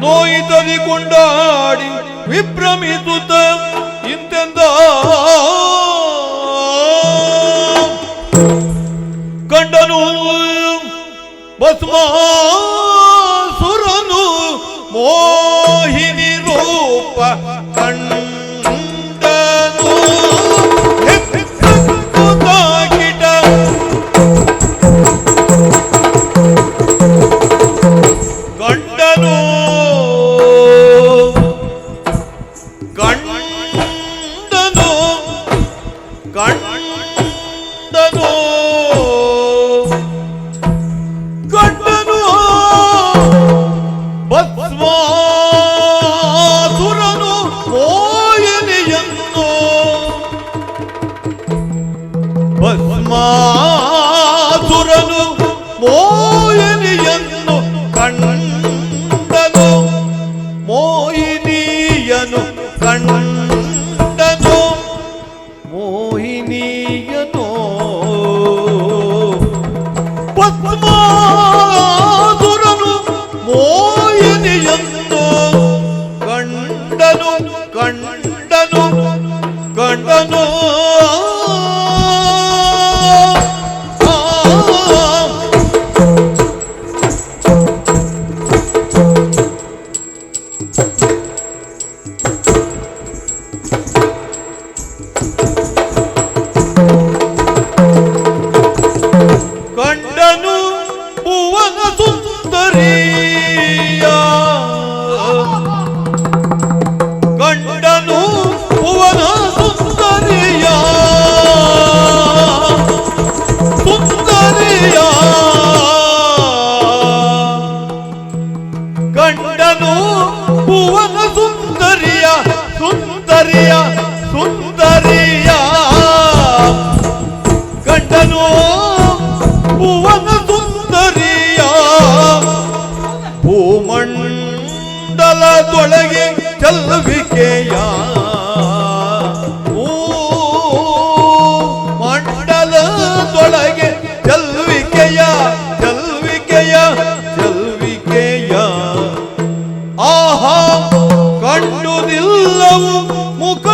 ನೋಯಿತದಿ ಕೊಂಡಾಡಿ ವಿಭ್ರಮಿಸುತ್ತ ಇಂತೆಂದ ಕಂಡನು ಭಸ್ಮಾಸುರನು ಮೋಹಿನಿ ರೂಪ ಕಂಡನು ಕಿಟ ಕಂಡನು ಕಂಡನು ಕಂಡನು ಕಂಡನು ಭಸ್ಮಾಸುರನು ಮೋಹಿನಿಯನ್ನು ಭಸ್ಮಾಸುರನು ಮೋಹಿನಿಯನ್ನು ಕಂಡನು ಮೋಹಿನಿಯನು ಕಂಡನು ಮೋಹಿನಿಯನು ಭಸ್ಮಾಸುರನು ಮೋಹಿನಿಯನ್ನು ಕಂಡನು ಕಂಡನು ಕಂಡನು ಕಂಡನು ಭುವನ ಸುಂದರಿಯ ಕಂಡನು ಭುವನ ಸುಂದರಿಯ ಸುಂದರಿಯ ಕಂಡನು ಭುವನ ಸುಂದರಿಯ ಸುಂದರಿಯ ಸುಂದರಿಯ ಕಂಡನು ಭುವನ ಸುಂದರಿಯ ಭೂಮಂಡಲದೊಳಗೆ ಚಲುವಿಕೆಯ ಮಂಡಲದೊಳಗೆ ಚಲುವಿಕೆಯ ಚಲುವಿಕೆಯ ಚಲುವಿಕೆಯ ಆಹಾ ಕಂಡುದಿಲ್ಲವು ಮುಖ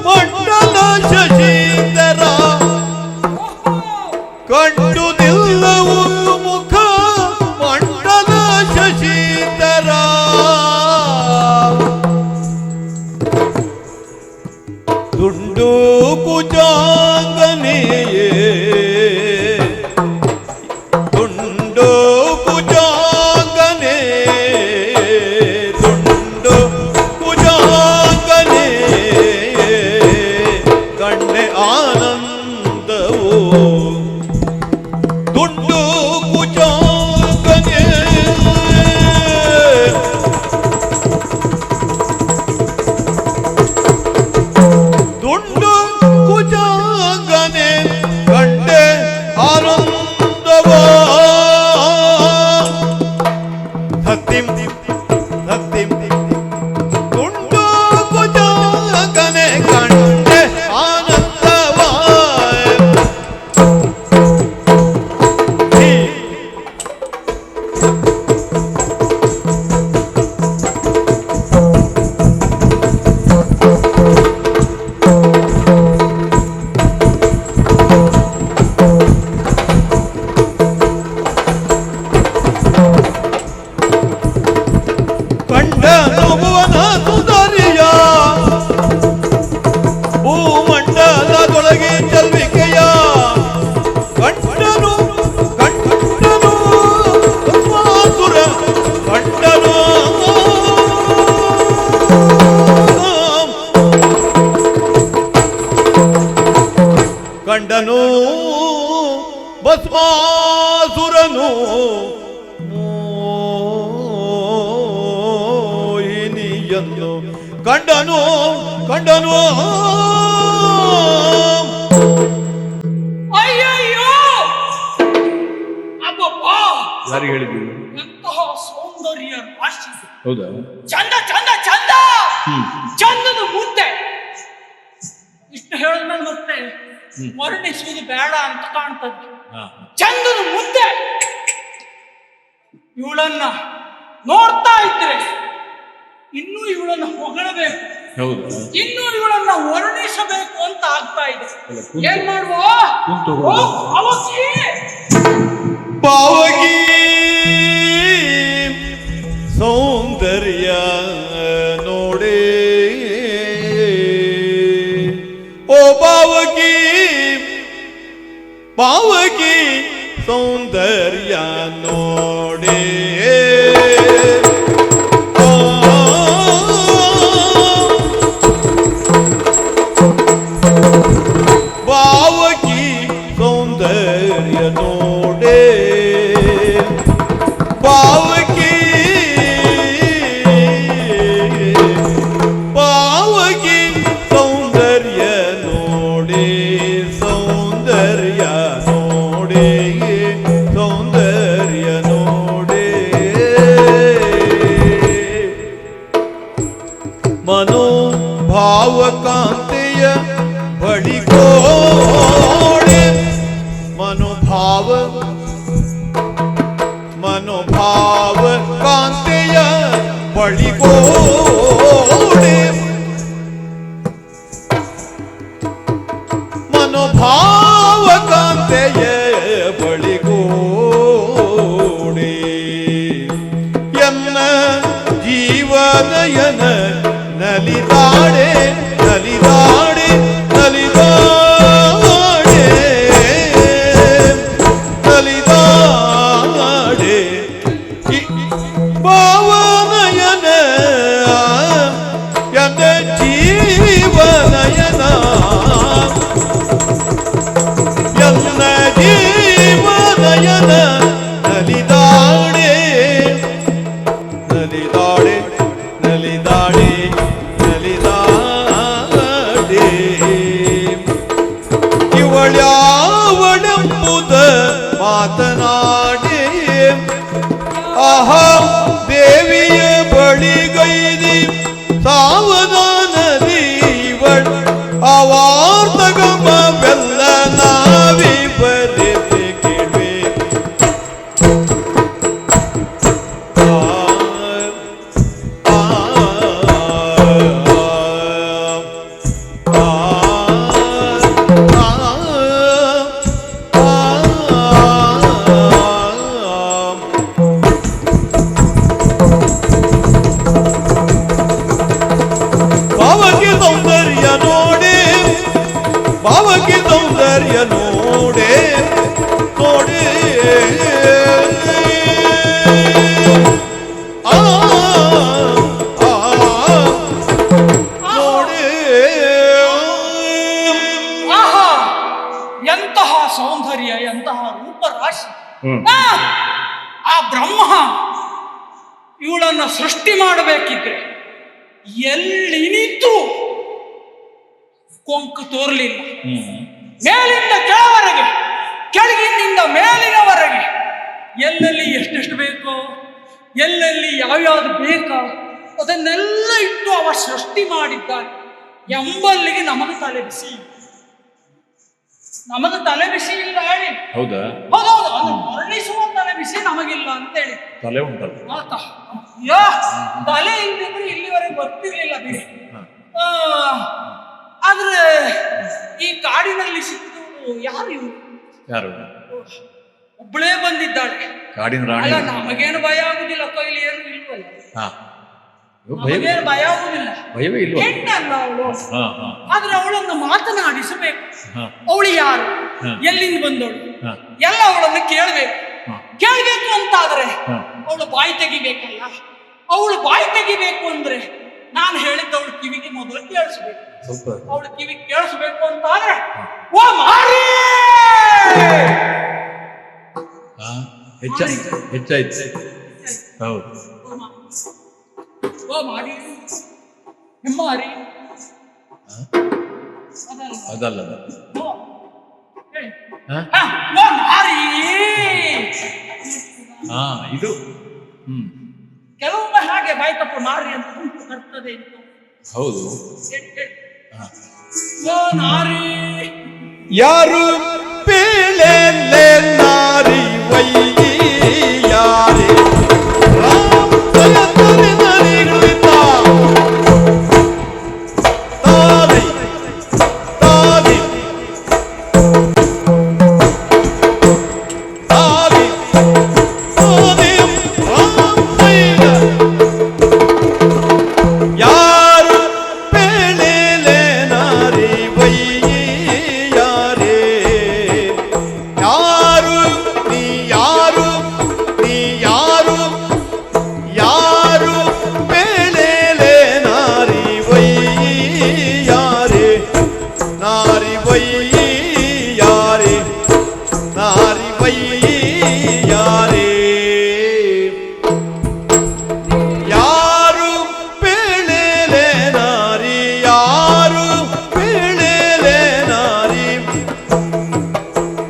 ಮಂಡಲ ಶಶೀಧರ ಕಂಡುದಿಲ್ಲವು ಮುಖ ಮಂಡಲ ಶಶೀಧರ ದುಂಡು ಕುಜಾಂಗನೆಯೇ ದುಂಡು ಕುಜಾಂಗನೆ ದುಂಡು ಕುಜಾಂಗನೆ ಕಣ್ಣೆ ಆನಂದವು ದುಂಡು ಕುಜಾಂಗನೆ ದುಂಡು ಕುಜಾಂಗನೆ ಕಂಡೆ ಕಂಡನು ಭಸ್ಮಾಸುರನು ಮೋಹಿನಿಯನ್ನು ಕಂಡನು ಕಂಡನು ಅಯ್ಯಯ್ಯೋ ಅಬ್ಬಬ್ಬ ಯಾರಿಗೆ ಹೇಳಿದ್ದೀವಿ? ಎಂತಹ ಸೌಂದರ್ಯ ರಾಶಿ. ಹೌದಾ? ಚಂದ ಚಂದ ಚಂದ ಚಂದದ ಮುದ್ದೆ. ಇಷ್ಟು ಹೇಳಿದ್ಮೇಲೆ ಮತ್ತೆ ವರ್ಣಿಸುವುದು ಬೇಡ ಅಂತ ಕಾಣ್ತದೆ. ಚಂದದ ಮುದ್ದೆ. ಇವಳನ್ನ ನೋಡ್ತಾ ಇದ್ರೆ ಇನ್ನೂ ಇವಳನ್ನ ಹೊಗಳಬೇಕು, ಇನ್ನೂ ಇವಳನ್ನ ವರ್ಣಿಸಬೇಕು ಅಂತ ಆಗ್ತಾ ಇದೆ. ಏನ್ ಮಾಡುವ? ಪಾವಗಿ ಸೌಂದರ್ಯ ನೋಡೇ ಓ ಪಾವಗಿ ಪಾವಗಿ ಸೌಂದರ್ಯ ನೋಡೇ ಪಾವಗಿ ಸೌಂದರ್ಯ ನೋಡೇ ಪಾವಗಿ ಪಾವಗಿ ಸೌಂದರ್ಯ ನೋಡೇ ಸೌಂದರ್ಯ ನೋಡೇ ಸೌಂದರ್ಯ ನೋಡೇ ಮನೋಭಾವಕಾಂತೆಯ ಬಳಿಗೋಡೆ ಮನೋಭಾವ ಕಾಂತೆಯ ಬಳಿಗೋಡೆ ಮನೋಭಾವ ಕಾಂತೆಯ ಬಳಿಗೋಡೆ ಎನ್ನ ಜೀವನಯನ ನಲಿದಾಡೆ ನಲಿದಾಡೆ ನಲಿದಾಡೆ ನಲಿದಾಡೆ ಭಾವನಯನ ಎನ್ನ ಜೀವನಯನ ಎನ್ನ ಜೀವನಯನ ನಲಿದಾಡೆ ನಲಿದಾಡೆ ನಲಿದಾಡೆ ನಲಿದಾಡೆ ಇವಳ್ಯಾವಳೆಂಬುದ ಮಾತನಾಡೆ ಆಹಾ ದೇವಿಯ ಬಳಿಗೈದಿ ಸಾವಧಾನದಿ ಇವಳ ಅವಾರ್ತಗಮ ಬೆಲ್ಲ ನಾವಿ ಬರೆದೆ ಕೇಳ್ವೆ ಭಾವಕ್ಕೆ ಸೌಂದರ್ಯ ನೋಡೆ ಭಾವಕ್ಕೆ ಸೌಂದರ್ಯ ನೋಡೆ ನೋಡೆ ಆ ನೋಡೆ ಆಹಾ ಎಂತಹ ಸೌಂದರ್ಯ, ಎಂತಹ ರೂಪರಾಶಿ. ಆ ಬ್ರಹ್ಮ ಇವಳನ್ನ ಸೃಷ್ಟಿ ಮಾಡಬೇಕಿದ್ರೆ ಎಲ್ಲಿನಿದ್ದು ಕೊಂಕು ತೋರ್ಲಿಲ್ಲ. ಮೇಲಿಂದ ಕೆಳವರೆಗೆ, ಕೆಳಗಿನಿಂದ ಮೇಲಿನವರೆಗೆ ಎಲ್ಲೆಲ್ಲಿ ಎಷ್ಟೆಷ್ಟು ಬೇಕೋ, ಎಲ್ಲೆಲ್ಲಿ ಯಾವ್ಯಾವ್ದು ಬೇಕೋ ಅದನ್ನೆಲ್ಲ ಇಟ್ಟು ಅವ ಸೃಷ್ಟಿ ಮಾಡಿದ್ದಾನೆ ಎಂಬಲ್ಲಿಗೆ ನಮಗೆ ತಲೆ ಬಿಸಿ. ನಮಗೆ ತಲೆ ಬಿಸಿ ಇಲ್ಲ ಹೇಳಿ. ಹೌದಾ? ಹೌದೌದು, ಅದು ವರ್ಣಿಸುವ ತಲೆ ಬಿಸಿ ನಮಗಿಲ್ಲ ಅಂತೇಳಿ. ತಲೆ ಉಂಟಲ್ಲ? ತಲೆ ಇಲ್ದಿದ್ರೆ ಇಲ್ಲಿವರೆಗೆ ಬರ್ತಿರ್ಲಿಲ್ಲ ಬಿಡಿ. ಆದ್ರೆ ಈ ಕಾಡಿನಲ್ಲಿ ಸಿಕ್ಕಿದವರು ಯಾರು ಇವರು? ಯಾರು? ಒಬ್ಬಳೇ ಬಂದಿದ್ದಾಳೆ. ಕಾಡಿನ ರಾಣಿ. ಅಲ್ಲ, ನಮಗೇನು ಭಯ ಆಗುದಿಲ್ಲ, ಕೈಲಿ ಏನು ಇಲ್ವಲ್ಲ. ಭಯವೇ ಭಯ ಆಗುದಿಲ್ಲ, ಭಯವೇ ಇಲ್ಲ. ಹೆಣ್ಣಲ್ಲ ಅವಳು. ಆದ್ರೆ ಅವಳನ್ನು ಮಾತನಾಡಿಸಬೇಕು. ಅವಳು ಯಾರು, ಎಲ್ಲಿಂದ ಬಂದವಳು ಎಲ್ಲ ಅವಳನ್ನು ಕೇಳಬೇಕು. ಕೇಳಬೇಕು ಅಂತಾದ್ರೆ ಅವಳು ಬಾಯಿ ತೆಗಿಬೇಕಲ್ಲ. ಅವಳು ಬಾಯಿ ತೆಗಿಬೇಕು ಅಂದ್ರೆ ನಾನು ಹೇಳಿದ್ದ ಅವಳು ಕಿವಿಗೆ ಮೊದಲು ಕೇಳಿಸ್ಬೇಕು. ಸ್ವಲ್ಪ ಅವಳು ಕಿವಿ ಕೇಳಿಸ್ಬೇಕು ಅಂತಾದ್ರೆ ಓ ಮಾರಿ ಹಾ ಹೆಚ್ಚಾಯ್ತು ಹೌದು ಓ ಮಾರಿ ಹೆಮ್ಮಾರಿ ಅದಲ್ಲ ಓ ಏ, ಹಾ ಹಾ, ಓ ಮಾರಿ ಹಾ ಇದು ಕೆಲವೊಮ್ಮೆ ಹಾಗೆ ಬಾಯಿ ತಪ್ಪ ಮಾರಿ ಅಂತ ಉಂಟು ಬರ್ತದೆ ಅಂತ. ಹೌದು ಹಾ ಓ ನಾರಿ ಯಾರು ಪೇಳೆಲೆ ನಾರಿ ವೈಯಾರೆ ರಾಮ ತಲೆ ನರಿಗಳಿಂದ ತಾದಿ ತಾದಿ ತಾದಿ ತಾದಿ ರಾಮಯ್ಯ ಯಾರು ಪೇಳೆಲೆ ನಾರಿ ವೈಯಾರೆ ಯಾರು ನೀ ಯಾರು ನೀ ಯಾರು ಯಾರು ಪೇಳೆಲೆ ನಾರಿ ವೈಯಾರೆ ನಾರಿ ವೈಯಾರೆ ನಾರಿ ವೈಯಾರೆ ಯಾರು ಪೇಳೆಲೆ ನಾರಿ ಯಾರು ಪೇಳೆಲೆ ನಾರಿ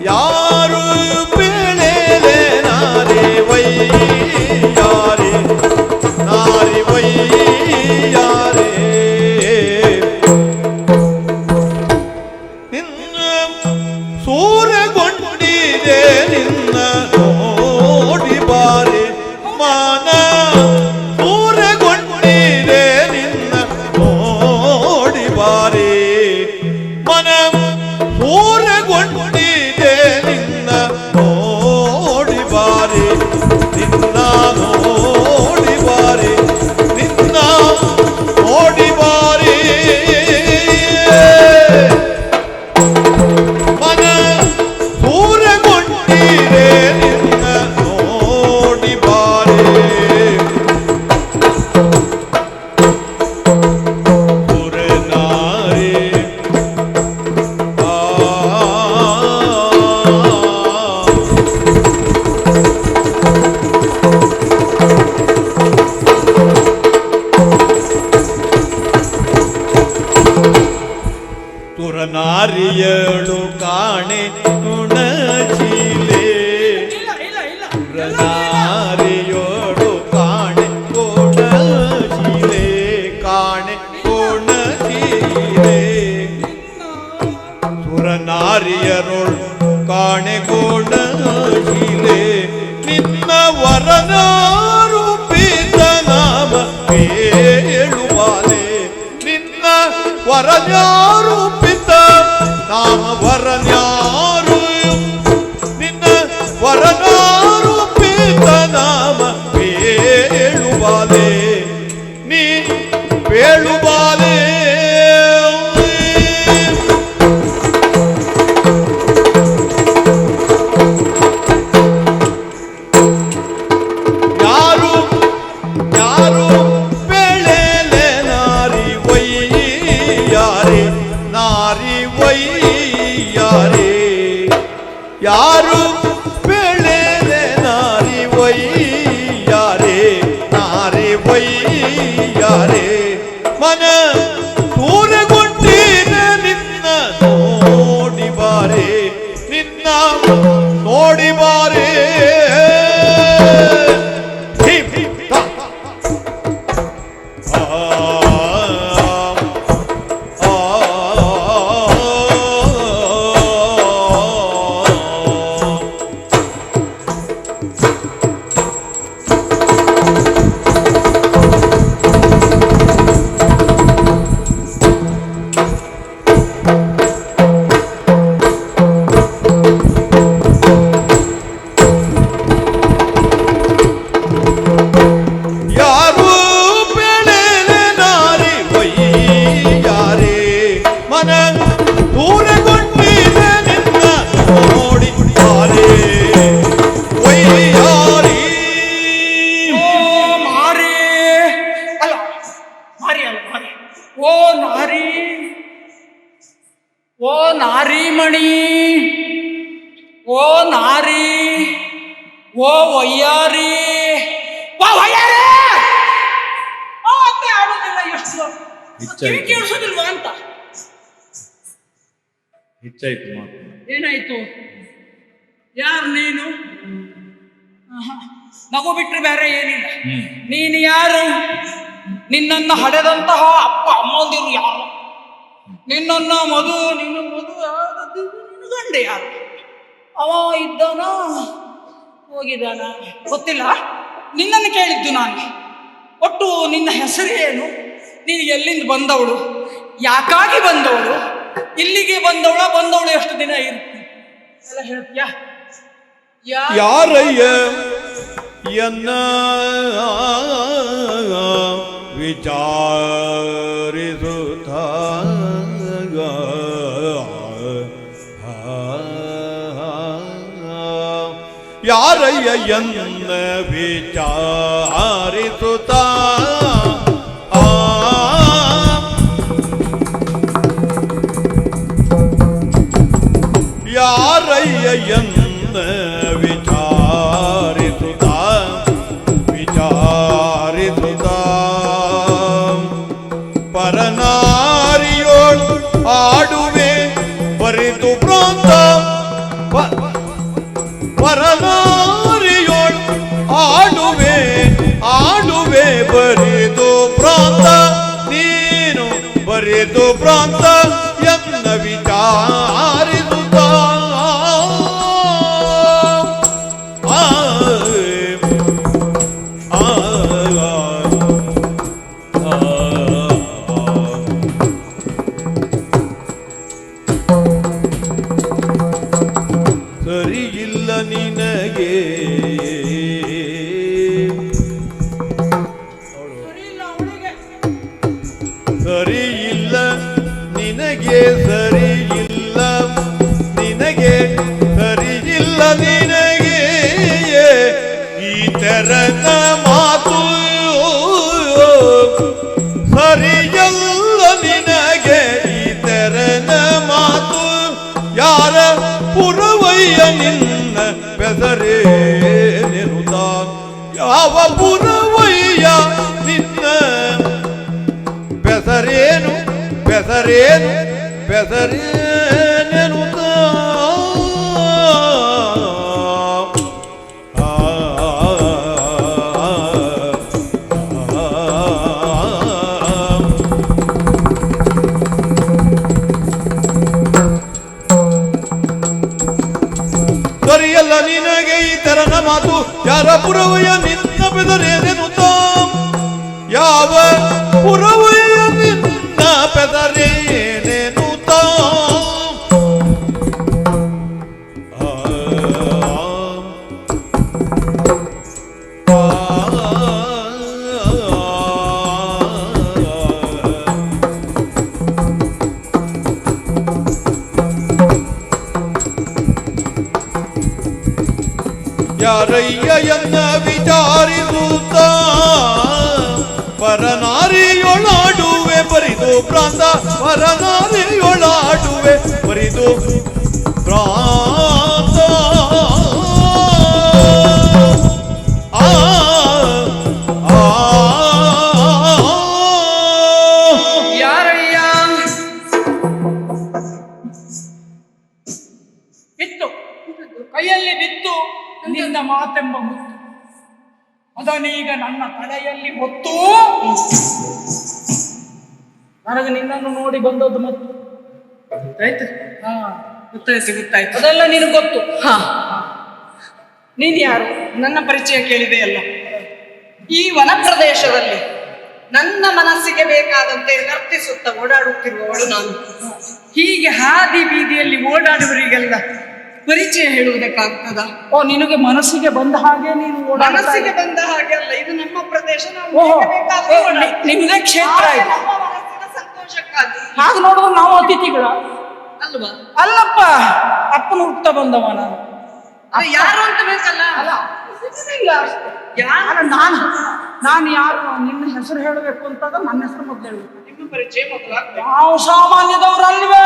ಯಾರು ಪೇಳೆಲೆ ನಾರಿ ವೈಯಾರೆ ನಾರಿ ವೈಯಾರೆ ನಿನ್ನ ಸೂರೆಗೊಂಡಿದೆ ನಿನ್ನ ನೋಡಿ ಬಾರೆ ಮಾನ ಸೂರೆಗೊಂಡಿದೆ ನಿನ್ನ ನೋಡಿ ಬಾರೆ ಮನ ಸೂರೆಗೊಂಡಿದೆ ನಿನ್ನ ನೋಡಿ ಬಾರೆ ನಿನ್ನ ನೋಡಿ ಬಾರೆ ನಿನ್ನ ನೋಡಿ ಬಾರೆ ಮನ ಸೂರೆಗೊಂಡಿದೆ ನಿನ್ನ ನೋಡಿ ಬಾರೆ ಸುರನಾರಿ ತುರನಾರಿಯಳು ಕಾಣೆ ಗುಣಶೀಲೆ ಇಲ್ಲ ಇಲ್ಲ ಇಲ್ಲ ತುರನಾರಿಯೋಳು ಕಾಣೆ ಗುಣಶೀಲೆ ಕಾಣೆ ಗುಣಶೀಲೆ ಸುರನಾರಿಯರೋಳು ಕಾಣೆ ಗುಣಶೀಲೆ ನಿನ್ನ ವರನಾರೂಪಿತ ನಾಮ ಹೇಳುವಾಲೆ ನಿನ್ನ ವರನಾರೂಪಿತ ನಾಮ ವರನ್ಯಾರು ನಿನ್ನ ವರನಾರೂಪಿತ ನಾಮ ಹೇಳುವಾಲೆ ನೀ ಹೇಳುವಾಲೆ ಯಾರು ಯಾರು ಪೇಳೆಲೆ ನಾರಿ ವೈಯಾರೆ ನಾರಿ ವೈಯಾರೆ ಓ ನಾರಿಮಣಿ, ಓ ನಾರಿ, ಓ ವಯ್ಯಾರಿ, ಓ ವಯ್ಯಾರಿ ಅತ್ತೆ ಆಡೋದಿಲ್ಲ. ಎಷ್ಟು ಕಿವಿ ಕೇಳಿಸೋದಿಲ್ವಾ ಅಂತ. ಹೆಚ್ಚಾಯ್ತು ಮಾತು. ಏನಾಯ್ತು? ಯಾರು ನೀನು? ನಗು ಬಿಟ್ರೆ ಬೇರೆ ಏನಿಲ್ಲ. ನೀನು ಯಾರು? ನಿನ್ನನ್ನು ಹಡೆದಂತಹ ಅಪ್ಪ ಅಮ್ಮಂದಿರು ಯಾರು? ನಿನ್ನ ಮಧು ಗಂಡ ಯಾರು? ಅವ ಇದ್ದಾನ ಹೋಗಿದ್ದಾನ ಗೊತ್ತಿಲ್ಲ. ನಿನ್ನನ್ನು ಕೇಳಿದ್ದು ನಾನು. ಒಟ್ಟು ನಿನ್ನ ಹೆಸರು ಏನು? ನೀನು ಎಲ್ಲಿಂದ ಬಂದವಳು? ಯಾಕಾಗಿ ಬಂದವಳು? ಇಲ್ಲಿಗೆ ಬಂದವಳು ಎಷ್ಟು ದಿನ ಇರ್ತೀನಿ ಎಲ್ಲ ಹೇಳ್ತೀಯಾ? ಯಾರಯ್ಯ ಎನ್ನ ವಿಚಾರಿಸುತ್ತ ಯಾರಯ್ಯ ಎನ್ನ ವಿಚಾರಿಸುತ್ತ ಯಾರಯ್ಯ ಎನ್ನ ವಿಚಾರಿಸುತ್ತ ಪರನಾರಿಯೋಳು ಆಡುವೆ ಬರಿದು ಪ್ರಾಂತ ಪರನಾರಿಯೋಳು ಆಡುವೆ ಬರಿದು ಪ್ರಾಂತ ನೀನು ಬರಿದು ಪ್ರಾಂತ ಎನ್ನ ವಿಚಾರಿಸುತ್ತ ಸರಿಯಿಲ್ಲ ನಿನಗೆ ಸರಿಯಿಲ್ಲ ನಿನಗೆ ಸರಿಯಿಲ್ಲ ನಿನಗೆ ಸರಿಯಿಲ್ಲ ನಿನಗೆ ಈ ತೆರನ ಮಾತು ಸರಿಯಲ್ಲ ನಿನಗೆ ಈ ತೆರನ ಮಾತು ಯಾರ ಪುರವಯ್ಯ ನಿನ್ನ ಬೆದರೇ ನಿರುತ ಯಾವ ಪುರವಯ್ಯ ನಿನ್ನ ಬೆದರೇನು ಬೆದರೇನೆನುತ ಸರಿಯಲ್ಲ ನಿನಗೆ ಈ ತೆರನ ಮಾತು ಯಾರ ಪುರವಯ್ಯ ನಿನ್ನ ಬೆದರೇನೆನುತ ಯಾವ ಪುರವಯ್ಯ ನಿನ್ನ ಬೆದರೇನೆನುತ ಯಾರಯ್ಯ ಎನ್ನ ವಿಚಾರಿಸುತ್ತ ಪರನಾರಿಯೊಳಾಡುವೆ ಬರಿದು ಪ್ರಾಂತ ಪರನಾರಿಯೊಳಾಡುವೆ ಬರಿದು ಪ್ರಾಂತ ಯಾರಯ್ಯ? ಬಿತ್ತು ಕೈಯಲ್ಲಿ ಬಿತ್ತು ನಿನ್ನ ಮಾತೆಂಬ ಮುತ್ತು ಅದನೀಗ ನನ್ನ ತಲೆಯಲ್ಲಿ ಹೊತ್ತು ನನಗೆ ನಿನ್ನನ್ನು ನೋಡಿ ಬಂದದ್ದು ಮತ್ತು ಗೊತ್ತಾಯ್ತು. ಗೊತ್ತಾಯ್ತು ಅದೆಲ್ಲ ನಿನಗೆ ಗೊತ್ತು. ನೀನು ಯಾರು? ನನ್ನ ಪರಿಚಯ ಕೇಳಿದೆಯಲ್ಲ. ಈ ವನ ಪ್ರದೇಶದಲ್ಲಿ ನನ್ನ ಮನಸ್ಸಿಗೆ ಬೇಕಾದಂತೆ ನರ್ತಿಸುತ್ತ ಓಡಾಡುತ್ತಿರುವವಳು ನಾನು. ಹೀಗೆ ಹಾದಿ ಬೀದಿಯಲ್ಲಿ ಓಡಾಡುವವರಿಗೆಲ್ಲ ಪರಿಚಯ ಹೇಳುವುದಕ್ಕಾಗ್ತದ? ಓ, ನಿನಗೆ ಮನಸ್ಸಿಗೆ ಬಂದ ಹಾಗೆ ನೀನು ಮನಸ್ಸಿಗೆ ಬಂದ ಹಾಗೆ ಅಲ್ಲ, ಇದು ನಮ್ಮ ಪ್ರದೇಶ. ನಿಮ್ಮದೇ ಕ್ಷೇತ್ರ ಇದು. ನಮ್ಮ ಮನಸ್ಸಿನ ಸಂತೋಷಕ್ಕಾಗಿ. ಹಾಗೆ ನೋಡಿದ್ರೆ ನಾವು ಅತಿಥಿಗಳ ಅಲ್ವಾ? ಅಲ್ಲಪ್ಪ, ಅಪ್ಪನ ಹುಟ್ಟ ಬಂದವ ನಾನು. ಯಾರು ಅಂತ ಬೇಕಲ್ಲ. ನಾನು ಯಾರು ನಿನ್ನ ಹೆಸರು ಹೇಳಬೇಕು ಅಂತಂದ್ರೆ ನನ್ನ ಹೆಸರು ಮೊದಲು ಹೇಳಬೇಕು. ನಿಮ್ಮ ಪರಿಚಯ ಮೊದಲಾಗ್ತದೆ. ನಾವು ಸಾಮಾನ್ಯದವ್ರಲ್ವೇ?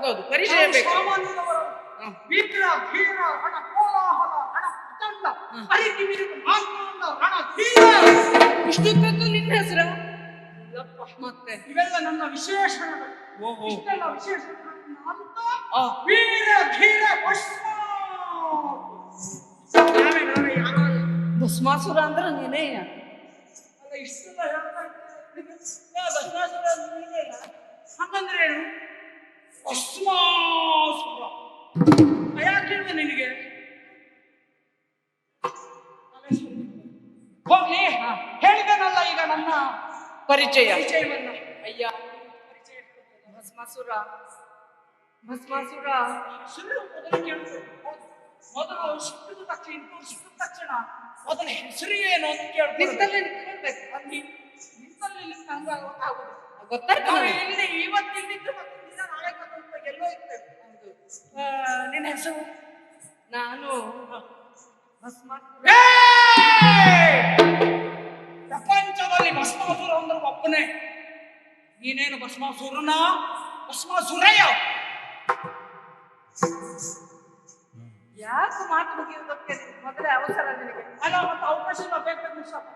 ಹೌದೌದು, ಪರಿಚಯ ನಾವು ಬೇಕು. ಸಾಮಾನ್ಯದವರು. ವೀರ ಧೀರ ರಣ ಕೋಲಾಹಲ ರಣ ಪ್ರಚಂಡ ಅರಿತಿವಿರುವುದು ಮಾಂತಾಂಡ ರಣ ಧೀರ. ಇಷ್ಟೊತ್ತದ್ದು ನಿನ್ನ ಹೆಸರು ಇಲ್ಲಪ್ಪ, ಮತ್ತೆ ಇವೆಲ್ಲ ನನ್ನ ವಿಶೇಷಣಗಳು. ಓಹೋ. ಇಷ್ಟೆಲ್ಲ ವಿಶೇಷಣಗಳನ್ನ ಅಂತ ಆ. ವೀರ ಧೀರ ಭಸ್ಮ. ನಾವೇ ನಾವೇ ಯಾರೋ ಭಸ್ಮಾಸುರ ಅಂದ್ರೆ ನೀನೇ. ಅಲ್ಲ, ಇಷ್ಟೆಲ್ಲ ಹೇಳ್ತಾ ಇದ್ದಾರೆ. ಭಸ್ಮಾಸುರ ಅಂದ್ರೆ ನೀನೇ. ಹಂಗಂದ್ರೆ ಏನು? ಭಸ್ಮಾಸುರ ಯಾಕೆ ನಿನಗೆ? ಹೋಗ್ಲಿ, ಹೇಳಿದನಲ್ಲ ಈಗ ನನ್ನ ಪರಿಚಯವನ್ನ. ಅಯ್ಯ, ಭಸ್ಮಾಸುರ, ಭಸ್ಮಾಸುರ. ಸುಳ್ಳು ಮೊದಲು ಕೇಳ್ತೇವೆ. ಮೊದಲು ಸಿಕ್ಕಿದ ತಕ್ಷಣ, ಇಂಥವ್ರು ಸಿಕ್ಕಿದ ತಕ್ಷಣ ಮೊದಲ ಹೆಸರು ಏನು ಅಂತ ಕೇಳ್ತಾರೆ. ನಿಂತಲ್ಲೇ ನಿಂತ್ಕೊಳ್ಬೇಕು. ನಿಂತಲ್ಲಿ ಹಂಗ ಆಗುದು. ಗೊತ್ತಾಯ್ತು ನಾವು ನನಗೆ. ಇಲ್ಲಿ ಇವತ್ತಿಲ್ಲಿದ್ದು ಮತ್ತೆ ದಿನ ನಾಳೆ ಬಂದು ಎಲ್ಲೋ ಇರ್ತೇವೆ. ನಿನ್ನ ಹೆಸರು? ನಾನು ಭಸ್ಮಾಸುರ. ಪ್ರಪಂಚದಲ್ಲಿ ಭಸ್ಮಾಸುರ ಅಂದ್ರೆ ಒಬ್ಬನೇ. ನೀನೇನು ಭಸ್ಮಾಸುರನ? ಭಸ್ಮಾಸುರಯ್ಯ. ಯಾಕೆ ಮಾತು ಮುಗಿಯುವುದಕ್ಕೆ ಮೊದಲೇ ಅವಸರ ನಿನಗೆ? ಅಲ್ಲ, ಮತ್ತೆ ಅವಕಾಶ ಬೇಕು ಸಾಕು.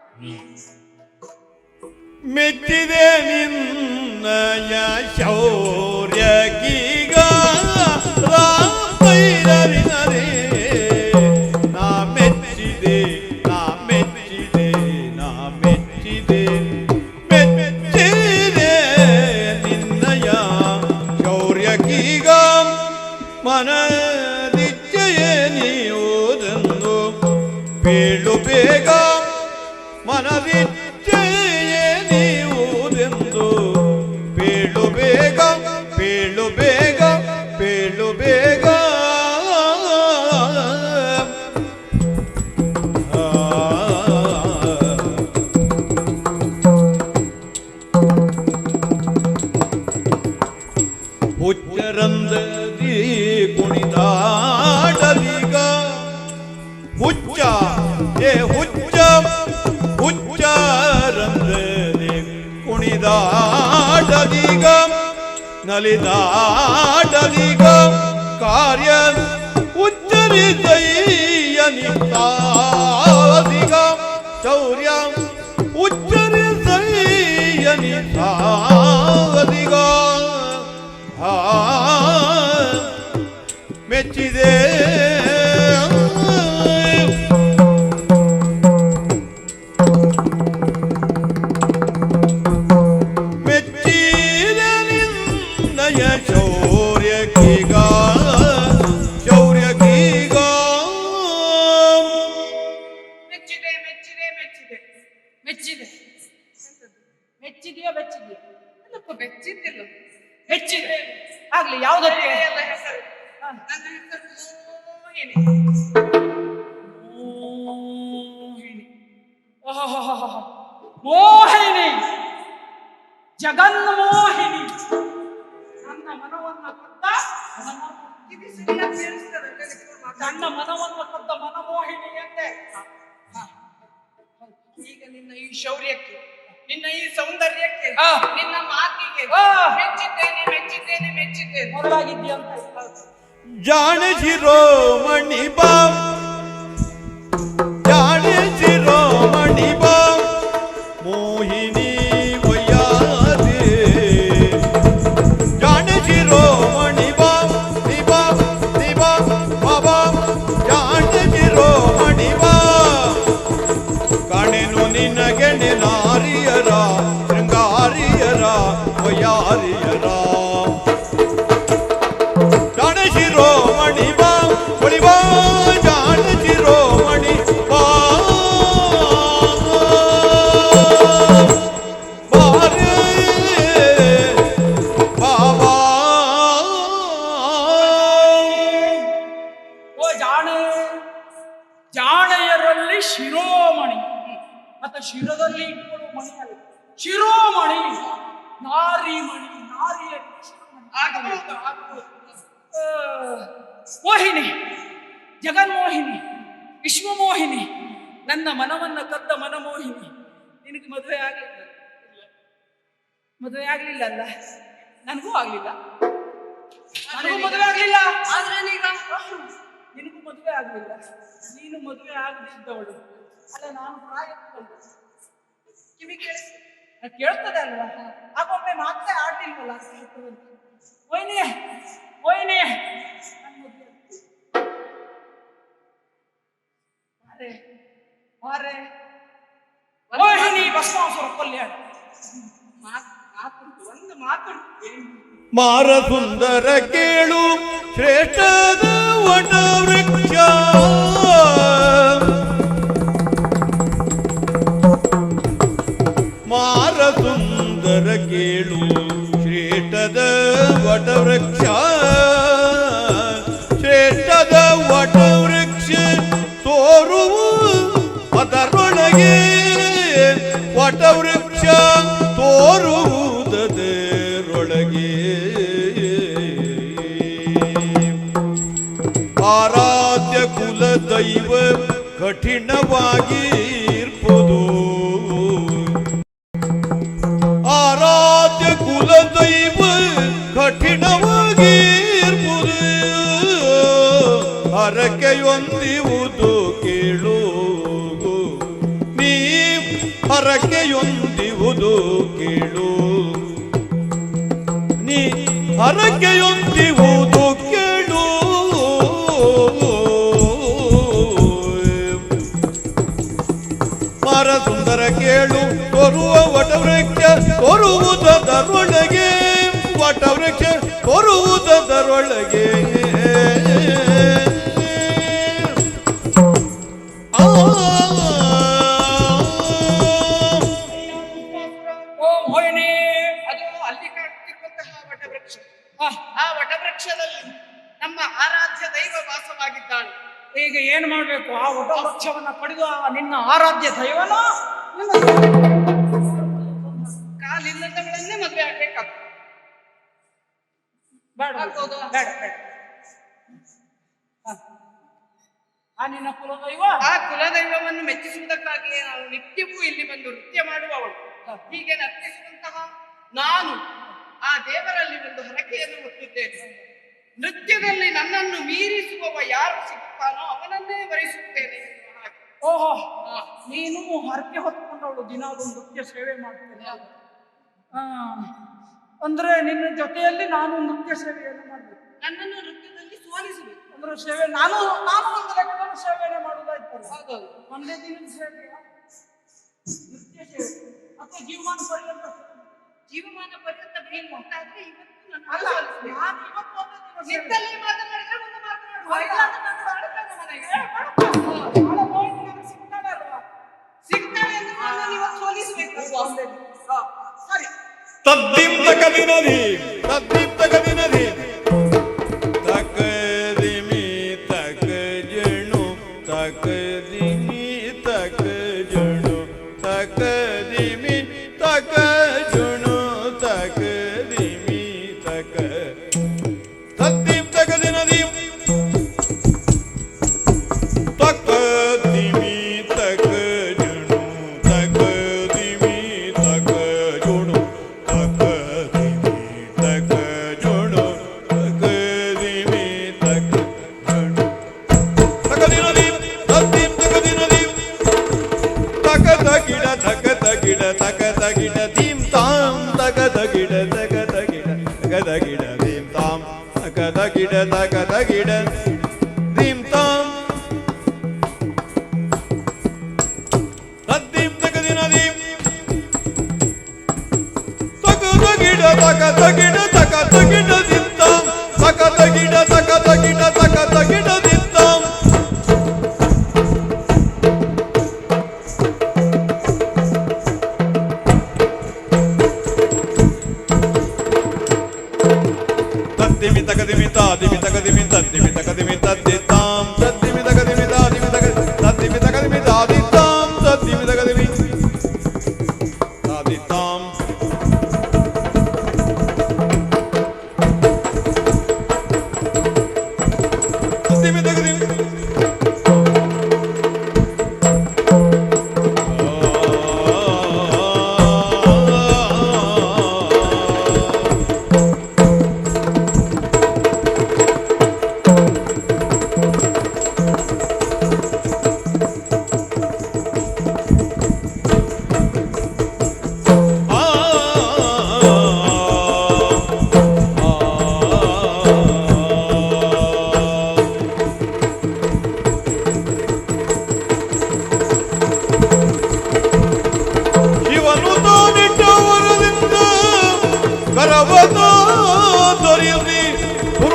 ಮೆಚ್ಚಿದೆ ನಿನ್ನಯ ಶೌರ್ಯಕೀಗ ರಾಮೈರರಿನರೇ. ನಾ ಮೆಚ್ಚಿದೆ, ನಾ ಮೆಚ್ಚಿದೆ, ನಾ ಮೆಚ್ಚಿದೆ, ಮೆಚ್ಚಿದೆ ನಿನ್ನಯ ಶೌರ್ಯಕೀಗ ಮನದಿಚ್ಛೆಯೇ ನೀವುದೆಂದು ಬೀಳು ಬೇಗ. ಮನದಿಚ್ಛೆಯೇ ನೀವುದೆಂದು ಬೀಳು ಬೇಗ, ಬೀಳು ಬೇಗ, ಬೀಳು ಬೇಗ. ಹುಚ್ಚರಂದದಿ ಕುಣಿದಾಡದೀಗ ಹುಚ್ಚ ಏ ಹುಚ್ಚ, ಹುಚ್ಚರಂದದಿ ಕುಣಿದಾಡದೀಗ ನಲಿದಾಡದೀಗ ಕಾರ್ಯ ಉಚ್ಚರಿಸಯ್ಯನಿತಾದೀಗ ಶೌರ್ಯ ಉಚ್ಚರಿಸಯ್ಯನಿತಾದೀಗ. ಮೆಚ್ಚಿದೆ ಮೆಚ್ಚಿದೆ ನಿನ್ನಯ ಶೌರ್ಯಕೀಗ, ಶೌರ್ಯಕೀಗ. ಮೆಚ್ಚಿದೆ ಮೆಚ್ಚಿದೆ ಮೆಚ್ಚಿದೆ ಮೆಚ್ಚಿದೆ. ಮೆಚ್ಚಿದೆಯೋ ಬೆಚ್ಚಿದೆಯೋ? ಅಲ್ಲಪ್ಪ, ಬೆಚ್ಚಿದ್ದಿಲ್ಲ. ಮೆಚ್ಚಿದೆ. ಆಗ್ಲಿ, ಯಾವುದಕ್ಕೆ? ಎಲ್ಲ ಹೆಸರು. ನನ್ನ ಹೆಸರು ಮೋಹಿನಿ. ಮೋಹಿನಿ. ಓಹೋಹೋಹೋಹೋ. ಮೋಹಿನಿ, ಜಗನ್ಮೋಹಿನಿ. ನನ್ನ ಮನವನ್ನ ಕದ್ದ ಇದು ಸರಿಯಾಗಿ ಕೇಳಿಸ್ತದೆ. ನನ್ನ ಮನವನ್ನ ಕದ್ದ ಮನಮೋಹಿನಿ ಎಂದೆ. ಈಗ ನಿನ್ನ ಈ ಶೌರ್ಯಕ್ಕೆ, ನಿನ್ನ ಈ ಸೌಂದರ್ಯಕ್ಕೆ, ಆ. ನಿನ್ನ ಮಾತಿಗೆ ಆ. ಮೆಚ್ಚಿದ್ದೇನೆ, ಮೆಚ್ಚಿದ್ದೇನೆ, ಮೆಚ್ಚಿದ್ದೇನೆ. ಮೊದಲಾಗಿದ್ದೀಯಂತ. ಜಾಣ ಶಿರೋಮಣಿ ಬಾ, ಜಾಣ ಶಿರೋಮಣಿ ಬಾ ಮೋಹಿನಿ ಒಯ್ಯಾದೆ. ಜಾಣ ಶಿರೋಮಣಿ ಬಾ ನಿಬಾ ನಿಬಾ ಬಾಬಾ. ಜಾಣ ಶಿರೋಮಣಿ ಬಾ ಕಾಣೆನು ನಿನ್ನ ಗೆಣೆ ನಾರಿಯರ ಶೃಂಗಾರಿಯರ ಒಯ್ಯಾರಿಯರ. ಜಾಣ ಶಿರೋಮಣಿ ಬಾ ಒಳಿ ಬಾ, ಜಾಣ ಶಿರೋಮಣಿ ಬಾ ಬಾರೇ ಬಾಬಾ. ಓ ಜಾಣೆ, ಜಾಣೆಯರಲ್ಲಿ ಶಿರೋಮಣಿ. ಮತ್ತೆ ಶಿರದಲ್ಲಿ ಇಟ್ಕೊಳ್ಳುವ ಮಣಿ ಅಲ್ಲ, ಶಿರೋಮಣಿ. ನಾರಿಮಣಿ, ನಾರಿಯರಲ್ಲಿ ಶಿರೋಮಣಿ. ಆಗಬಹುದು, ಆಗಬಹುದು. ಮೋಹಿನಿ, ಜಗನ್ಮೋಹಿನಿ, ವಿಶ್ವಮೋಹಿನಿ, ನನ್ನ ಮನವನ್ನ ಕದ್ದ ಮನಮೋಹಿನಿ. ನಿನಗೆ ಮದುವೆ ಆಗಲಿಲ್ಲ? ಮದುವೆ ಆಗಲಿಲ್ಲ ಅಲ್ಲ? ನನಗೂ ಆಗಲಿಲ್ಲ. ನನಗೂ ಮದುವೆ ಆಗ್ಲಿಲ್ಲ. ಆದ್ರೇನೀಗ ನಿನಗೂ ಮದುವೆ ಆಗ್ಲಿಲ್ಲ. ನೀನು ಮದುವೆ ಆಗದಿದ್ದವಳು ಅಲ್ಲ. ನಾನು ಪ್ರಾಯ ಕಿವಿ ಕೇಳಿಸಿ ಕೇಳ್ತದೆ ಅಲ್ವಾ? ಆಗೊಮ್ಮೆ ಮಾತ್ರ ಆಡ್ಲಿಲ್ವಲ್ಲ. ಮೊಯ್ನಿ ಮೊಯ್ನಿ ಮೋಹಿನಿ ಭಸ್ಮಾಸುರ ಕಲ್ಯಾಣ. ಮಾತುಂಟು, ಒಂದು ಮಾತುಂಟು. ಮಾರ ಸುಂದರ ಕೇಳು ಶ್ರೇಷ್ಠದ ವಟ ವೃಕ್ಷ, ಮಾರ ಸುಂದರ ಕೇಳು ಶ್ರೇಷ್ಠದ ವಟ ವೃಕ್ಷ, ಶ್ರೇಷ್ಠದ ವಟ ವೃಕ್ಷ ತೋರುವು ಅದರೊಳಗೆ, ವಟ ವೃಕ್ಷ ತೋರುವುದರೊಳಗೆ. ಆರಾಧ್ಯ ಕುಲ ದೈವ ಕಠಿಣವಾಗಿ ಇರ್ಬೋದು, ಆರಾಧ್ಯ ಕುಲ ದೈವ ಕಠಿಣವಾಗಿ ಇರ್ಬೋದು, ಹರಕೆಯೊಂದಿವುದು ಕೇಳು ನೀ, ಹರಕೆಯೊಂದಿವುದು ಕೇಳು ನೀ, ಹರಕೆಯೊಂದಿವುದು ಕೇಳು. ಮಾರ ಸುಂದರ ಕೇಳು ತೋರುವ ವಟವೃಕ್ಷ ತೋರುವುದರೊಳಗೆ, ವಟವೃಕ್ಷ ತೋರುವುದರೊಳಗೆ. ಓ ಮೊಯ್ನಿ, ಅದು ಅಲ್ಲಿ ಕಾಣುತ್ತಿರುವಂತಹ ವಟವೃಕ್ಷ. ಆ ವಟವೃಕ್ಷದಲ್ಲಿ ನಮ್ಮ ಆರಾಧ್ಯ ದೈವ ವಾಸವಾಗಿದ್ದಾಳೆ. ಈಗ ಏನ್ ಮಾಡ್ಬೇಕು? ಆ ವಟ ವೃಕ್ಷವನ್ನ ಪಡೆದು ಆ ನಿನ್ನ ಆರಾಧ್ಯ ದೈವನ ಕಾಲಿಲ್ಲದವಳನ್ನೇ ಮದುವೆ ಆಗ್ಬೇಕಾಗ್ತದೆ. ಬೇಡ ಆಗ್ಬೋದು. ಬೇಡ ಬೇಡ. ಆ ನಿನ್ನ ಕುಲದೈವ, ಆ ಕುಲದೈವವನ್ನು ಮೆಚ್ಚಿಸುವುದಕ್ಕಾಗಿಯೇ ನಾವು ನಿತ್ಯವೂ ಇಲ್ಲಿ ಬಂದು ನೃತ್ಯ ಮಾಡುವವಳು. ಹೀಗೆ ನರ್ತಿಸುವಂತಹ ನಾನು ಆ ದೇವರಲ್ಲಿ ಒಂದು ಹರಕೆಯನ್ನು ಹೊತ್ತಿದ್ದೇನೆ. ನೃತ್ಯದಲ್ಲಿ ನನ್ನನ್ನು ಮೀರಿಸುವವ ಯಾರು ಸಿಗುತ್ತಾನೋ ಅವನನ್ನೇ ವರಿಸುತ್ತೇನೆ ಎನ್ನುವ ಹಾಗೆ. ಓಹೋ, ನೀನು ಹರಕೆ ಹೊತ್ಕೊಂಡವಳು ದಿನಾಲು ನೃತ್ಯ ಸೇವೆ ಮಾಡ್ತೇನೆ. ಅಂದ್ರೆ ನಿನ್ನ ಜೊತೆಯಲ್ಲಿ ನಾನು ನೃತ್ಯ ಸೇವೆಯನ್ನು ಮಾಡ್ಬೇಕು. ನನ್ನನ್ನು ನೃತ್ಯದಲ್ಲಿ ಸೋಲಿಸಬೇಕು ಅಂದ್ರೆ ಸೇವೆ ನಾನು ನಾನು ಒಂದು ಲೆಕ್ಕದಲ್ಲಿ ಸೇವೆಯನ್ನು ಮಾಡುವುದಾಯ್ತಲ್ಲ. ಹೌದೌದು. ಒಂದೇ ದಿನದ ಸೇವೆಯ ನೃತ್ಯ ಸೇವೆ ಅಥವಾ ಜೀವಮಾನ ಪರ್ಯಂತ? ಜೀವಮಾನ ಪರ್ಯಂತ ಬೇಕು ಅಂತಾದ್ರೆ ಇವತ್ತು ನನ್ನ ಅಲ್ಲ, ಸೋಲಿಸ್ಬೇಕು. ನಾನು ಇವತ್ತು ಒಂದೇ ದಿನ ಸೇವೆ. ನಿಂತಲ್ಲಿ ಮಾತನಾಡಿದ್ರೆ ಒಂದು ಮಾತನಾಡುವ. ಇಲ್ಲ, ನನ್ನ ಬಡತನ ಮನೆಗೆ. ನಾಳೆ ಹೋಗಿ ನನಗೆ ಸಿಗ್ತಾಳೆ ಅಲ್ವಾ? ಸಿಗ್ತಾಳೆ ಅಂದ್ರೆ ನನ್ನನ್ನು ಇವತ್ತು ಸೋಲಿಸಬೇಕು. ಸರಿ. ತದ್ದಿಂ ತಕದಿನದಿ ತದ್ದಿಂ ತಕದಿನದಿ ತಕದಿಮಿ ತಕ ಜಣು ತಕದಿಮಿ ತಕ ಜಣು ತಕದಿಮಿ ತಕ ಜಣು ತಕದಿಮಿ ತಕ ತದ್ದಿಂ ತಕದಿನದಿ ತಕದಿಮಿ ತಕ ಜಣು ತಕದಿಮಿ ತಕ ಜಣು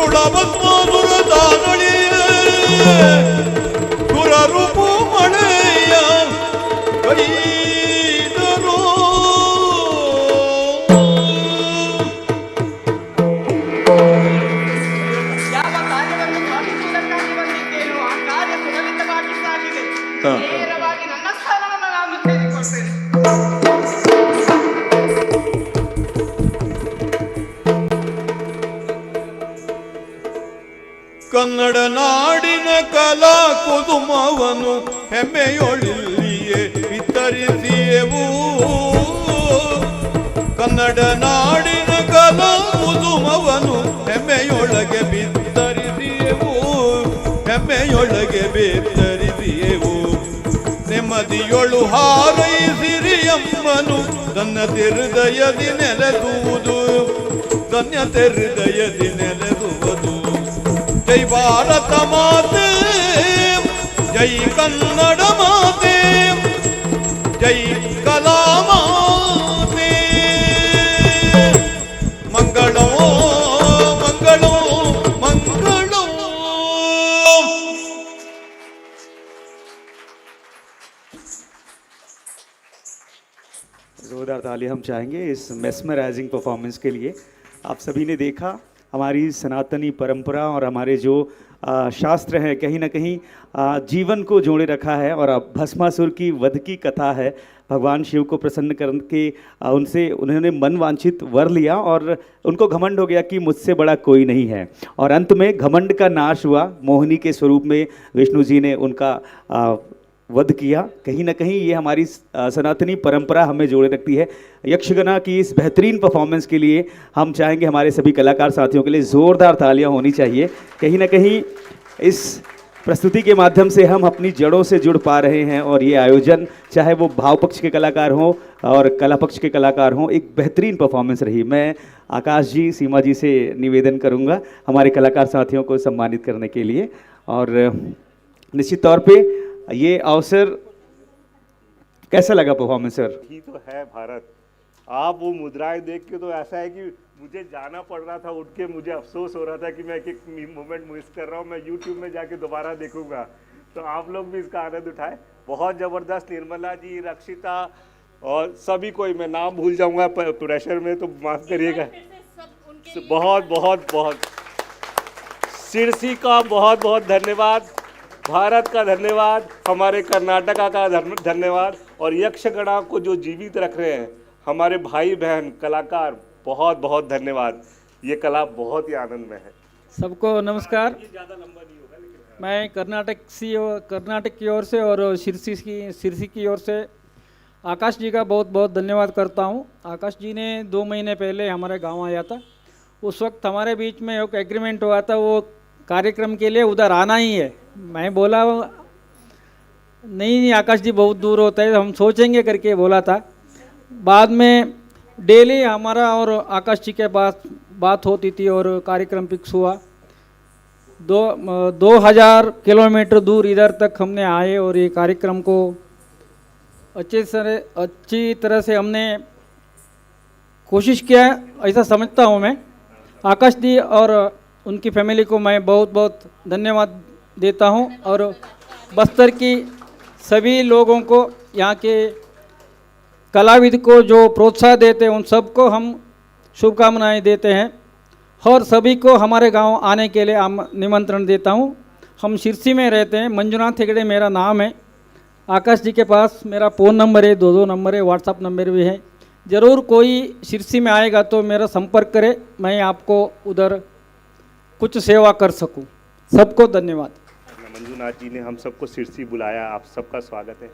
ಸುರುಳ ಭಸ್ಮಾಸುರ ದಾನಳಿಯ ಸುರರೂಪು ಮಳೆಯ ಕೈದರು ಯಾವ ಕಾರ್ಯವನ್ನು ಸಾಧಿಸುವುದಕ್ಕಾಗಿ ಬಂದಿದ್ದೇನೋ ಆ ಕಾರ್ಯ ಸುಲಲಿತವಾಗಿ ಸಾಗಿದೆ. ನೇರವಾಗಿ ನನ್ನ ಸ್ಥಾನವನ್ನು ನಾನು ಸೇರಿಕೊಳ್ತೇನೆ. ಕನ್ನಡ ನಾಡಿನ ಕಲಾ ಕುಸುಮವನು ಹೆಮ್ಮೆಯೊಳಿಲ್ಲಿಯೇ ವಿತರಿಸಿಯೆವು. ಕನ್ನಡ ನಾಡಿನ ಕಲಾ ಕುಸುಮವನು ಹೆಮ್ಮೆಯೊಳಗೆ ಬಿತ್ತರಿಸಿಯೆವು. ಹೆಮ್ಮೆಯೊಳಗೆ ಬಿತ್ತರಿಸಿಯೆವು. ನೆಮ್ಮದಿಯೊಳು ಹಾರೈಸಿರಿ ಎಂಬನು ಧನ್ಯತೆ ಹೃದಯದಿ ನೆಲೆಸುವುದು. ಧನ್ಯತೆ ಹೃದಯದಿ ನೆಲೆಸುವುದು. ಜೈ ಭಾರತ ಮಾತೆ, ಜೈ ಕನ್ನಡ ಮಾತೆ, ಜೈ ಕಲಾ ಮಾತೆ. ಮಂಗಳೋ ಮಂಗಳೋ ಮಂಗಳೋ. जोरदार ताली हम चाहेंगे इस मेस्मराइजिंग परफॉर्मेंस के लिए। आप सभी ने देखा हमारी सनातनी परंपरा और हमारे जो शास्त्र हैं कहीं ना कहीं जीवन को जोड़े रखा है। और अब भस्मासुर की वध की कथा है। भगवान शिव को प्रसन्न करके उनसे उन्होंने मन वांछित वर लिया और उनको घमंड हो गया कि मुझसे बड़ा कोई नहीं है। और अंत में घमंड का नाश हुआ। मोहिनी के स्वरूप में विष्णु जी ने उनका वध किया। कहीं ना कहीं ये हमारी सनातनी परंपरा हमें जोड़े रखती है। यक्षगना की इस बेहतरीन परफॉर्मेंस के लिए हम चाहेंगे हमारे सभी कलाकार साथियों के लिए ज़ोरदार तालियां होनी चाहिए। कहीं ना कहीं इस प्रस्तुति के माध्यम से हम अपनी जड़ों से जुड़ पा रहे हैं। और ये आयोजन चाहे वो भाव पक्ष के कलाकार हों और कला पक्ष के कलाकार हों, एक बेहतरीन परफॉर्मेंस रही। मैं आकाश जी, सीमा जी से निवेदन करूँगा हमारे कलाकार साथियों को सम्मानित करने के लिए। और निश्चित तौर पे ये अवसर कैसा लगा परफॉर्मेंस सर? ही तो है भारत। आप वो मुद्राएं देख के तो ऐसा है कि मुझे जाना पड़ रहा था, उठ के मुझे अफसोस हो रहा था कि मैं एक मोमेंट मिस कर रहा हूँ। मैं YouTube में जाके दोबारा देखूंगा। तो आप लोग भी इसका आनंद उठाएं। बहुत ज़बरदस्त। निर्मला जी, रक्षिता और सभी कोई, मैं नाम भूल जाऊंगा प्रेशर में तो माफ़ करिएगा। बहुत बहुत बहुत सिरसी का बहुत बहुत धन्यवाद। भारत का धन्यवाद। हमारे कर्नाटका का धन्यवाद। और यक्षगणा को जो जीवित रख रहे हैं हमारे भाई बहन कलाकार, बहुत बहुत धन्यवाद। ये कला बहुत ही आनंदमय है। सबको नमस्कार। मैं कर्नाटक की ओर से और सिरसी की ओर से आकाश जी का बहुत बहुत धन्यवाद करता हूँ। आकाश जी ने 2 महीने पहले हमारे गांव आया था। उस वक्त हमारे बीच में एक एग्रीमेंट हुआ था, वो कार्यक्रम के लिए उधर आना ही है। मैं बोला नहीं आकाश जी बहुत दूर होता है, हम सोचेंगे करके बोला था। बाद में डेली हमारा और आकाश जी के पास बात होती थी और कार्यक्रम फिक्स हुआ। 2000 किलोमीटर दूर इधर तक हमने आए और ये कार्यक्रम को अच्छी तरह से हमने कोशिश किया, ऐसा समझता हूँ मैं। आकाश जी और उनकी फैमिली को मैं बहुत बहुत धन्यवाद देता हूँ। और बस्तर की सभी लोगों को, यहाँ के कलाविद को जो प्रोत्साहन देते हैं उन सबको हम शुभकामनाएं देते हैं। और सभी को हमारे गांव आने के लिए निमंत्रण देता हूं। हम सिरसी में रहते हैं। मंजुनाथ हेगड़े मेरा नाम है। आकाश जी के पास मेरा फ़ोन नंबर है, 2 नंबर है, व्हाट्सअप नंबर भी है। ज़रूर कोई सिरसी में आएगा तो मेरा संपर्क करे, मैं आपको उधर कुछ सेवा कर सकूं। सबको धन्यवाद। मंजुनाथ जी ने हम सबको सिरसी बुलाया, आप सबका स्वागत है।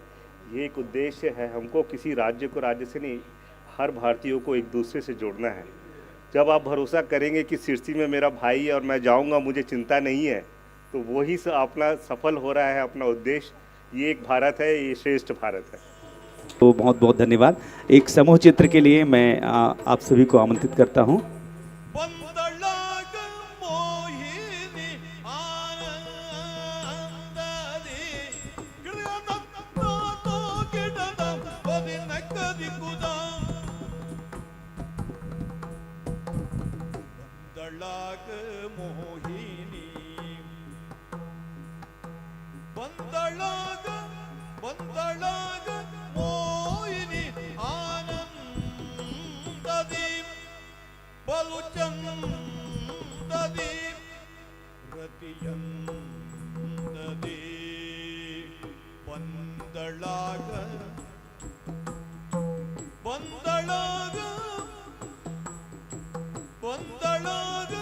ये एक उद्देश्य है, हमको किसी राज्य को राज्य से नहीं, हर भारतीयों को एक दूसरे से जोड़ना है। जब आप भरोसा करेंगे कि सिरसी में मेरा भाई है और मैं जाऊंगा, मुझे चिंता नहीं है, तो वही अपना सफल हो रहा है अपना उद्देश्य। ये एक भारत है, ये श्रेष्ठ भारत है। तो बहुत बहुत धन्यवाद। एक समूह चित्र के लिए मैं आप सभी को आमंत्रित करता हूँ। मोहिनी ಬಂದಳಾಗ ಬಂದಳಾಗ ಮೋಹಿನಿ ಆನಂದದಿ ಬಲು ಚಂದದಿ ರತಿಯಂದದಿ ಬಂದಳಾಗ ಬಂದಳಾಗ ಬಂದಳಾಗ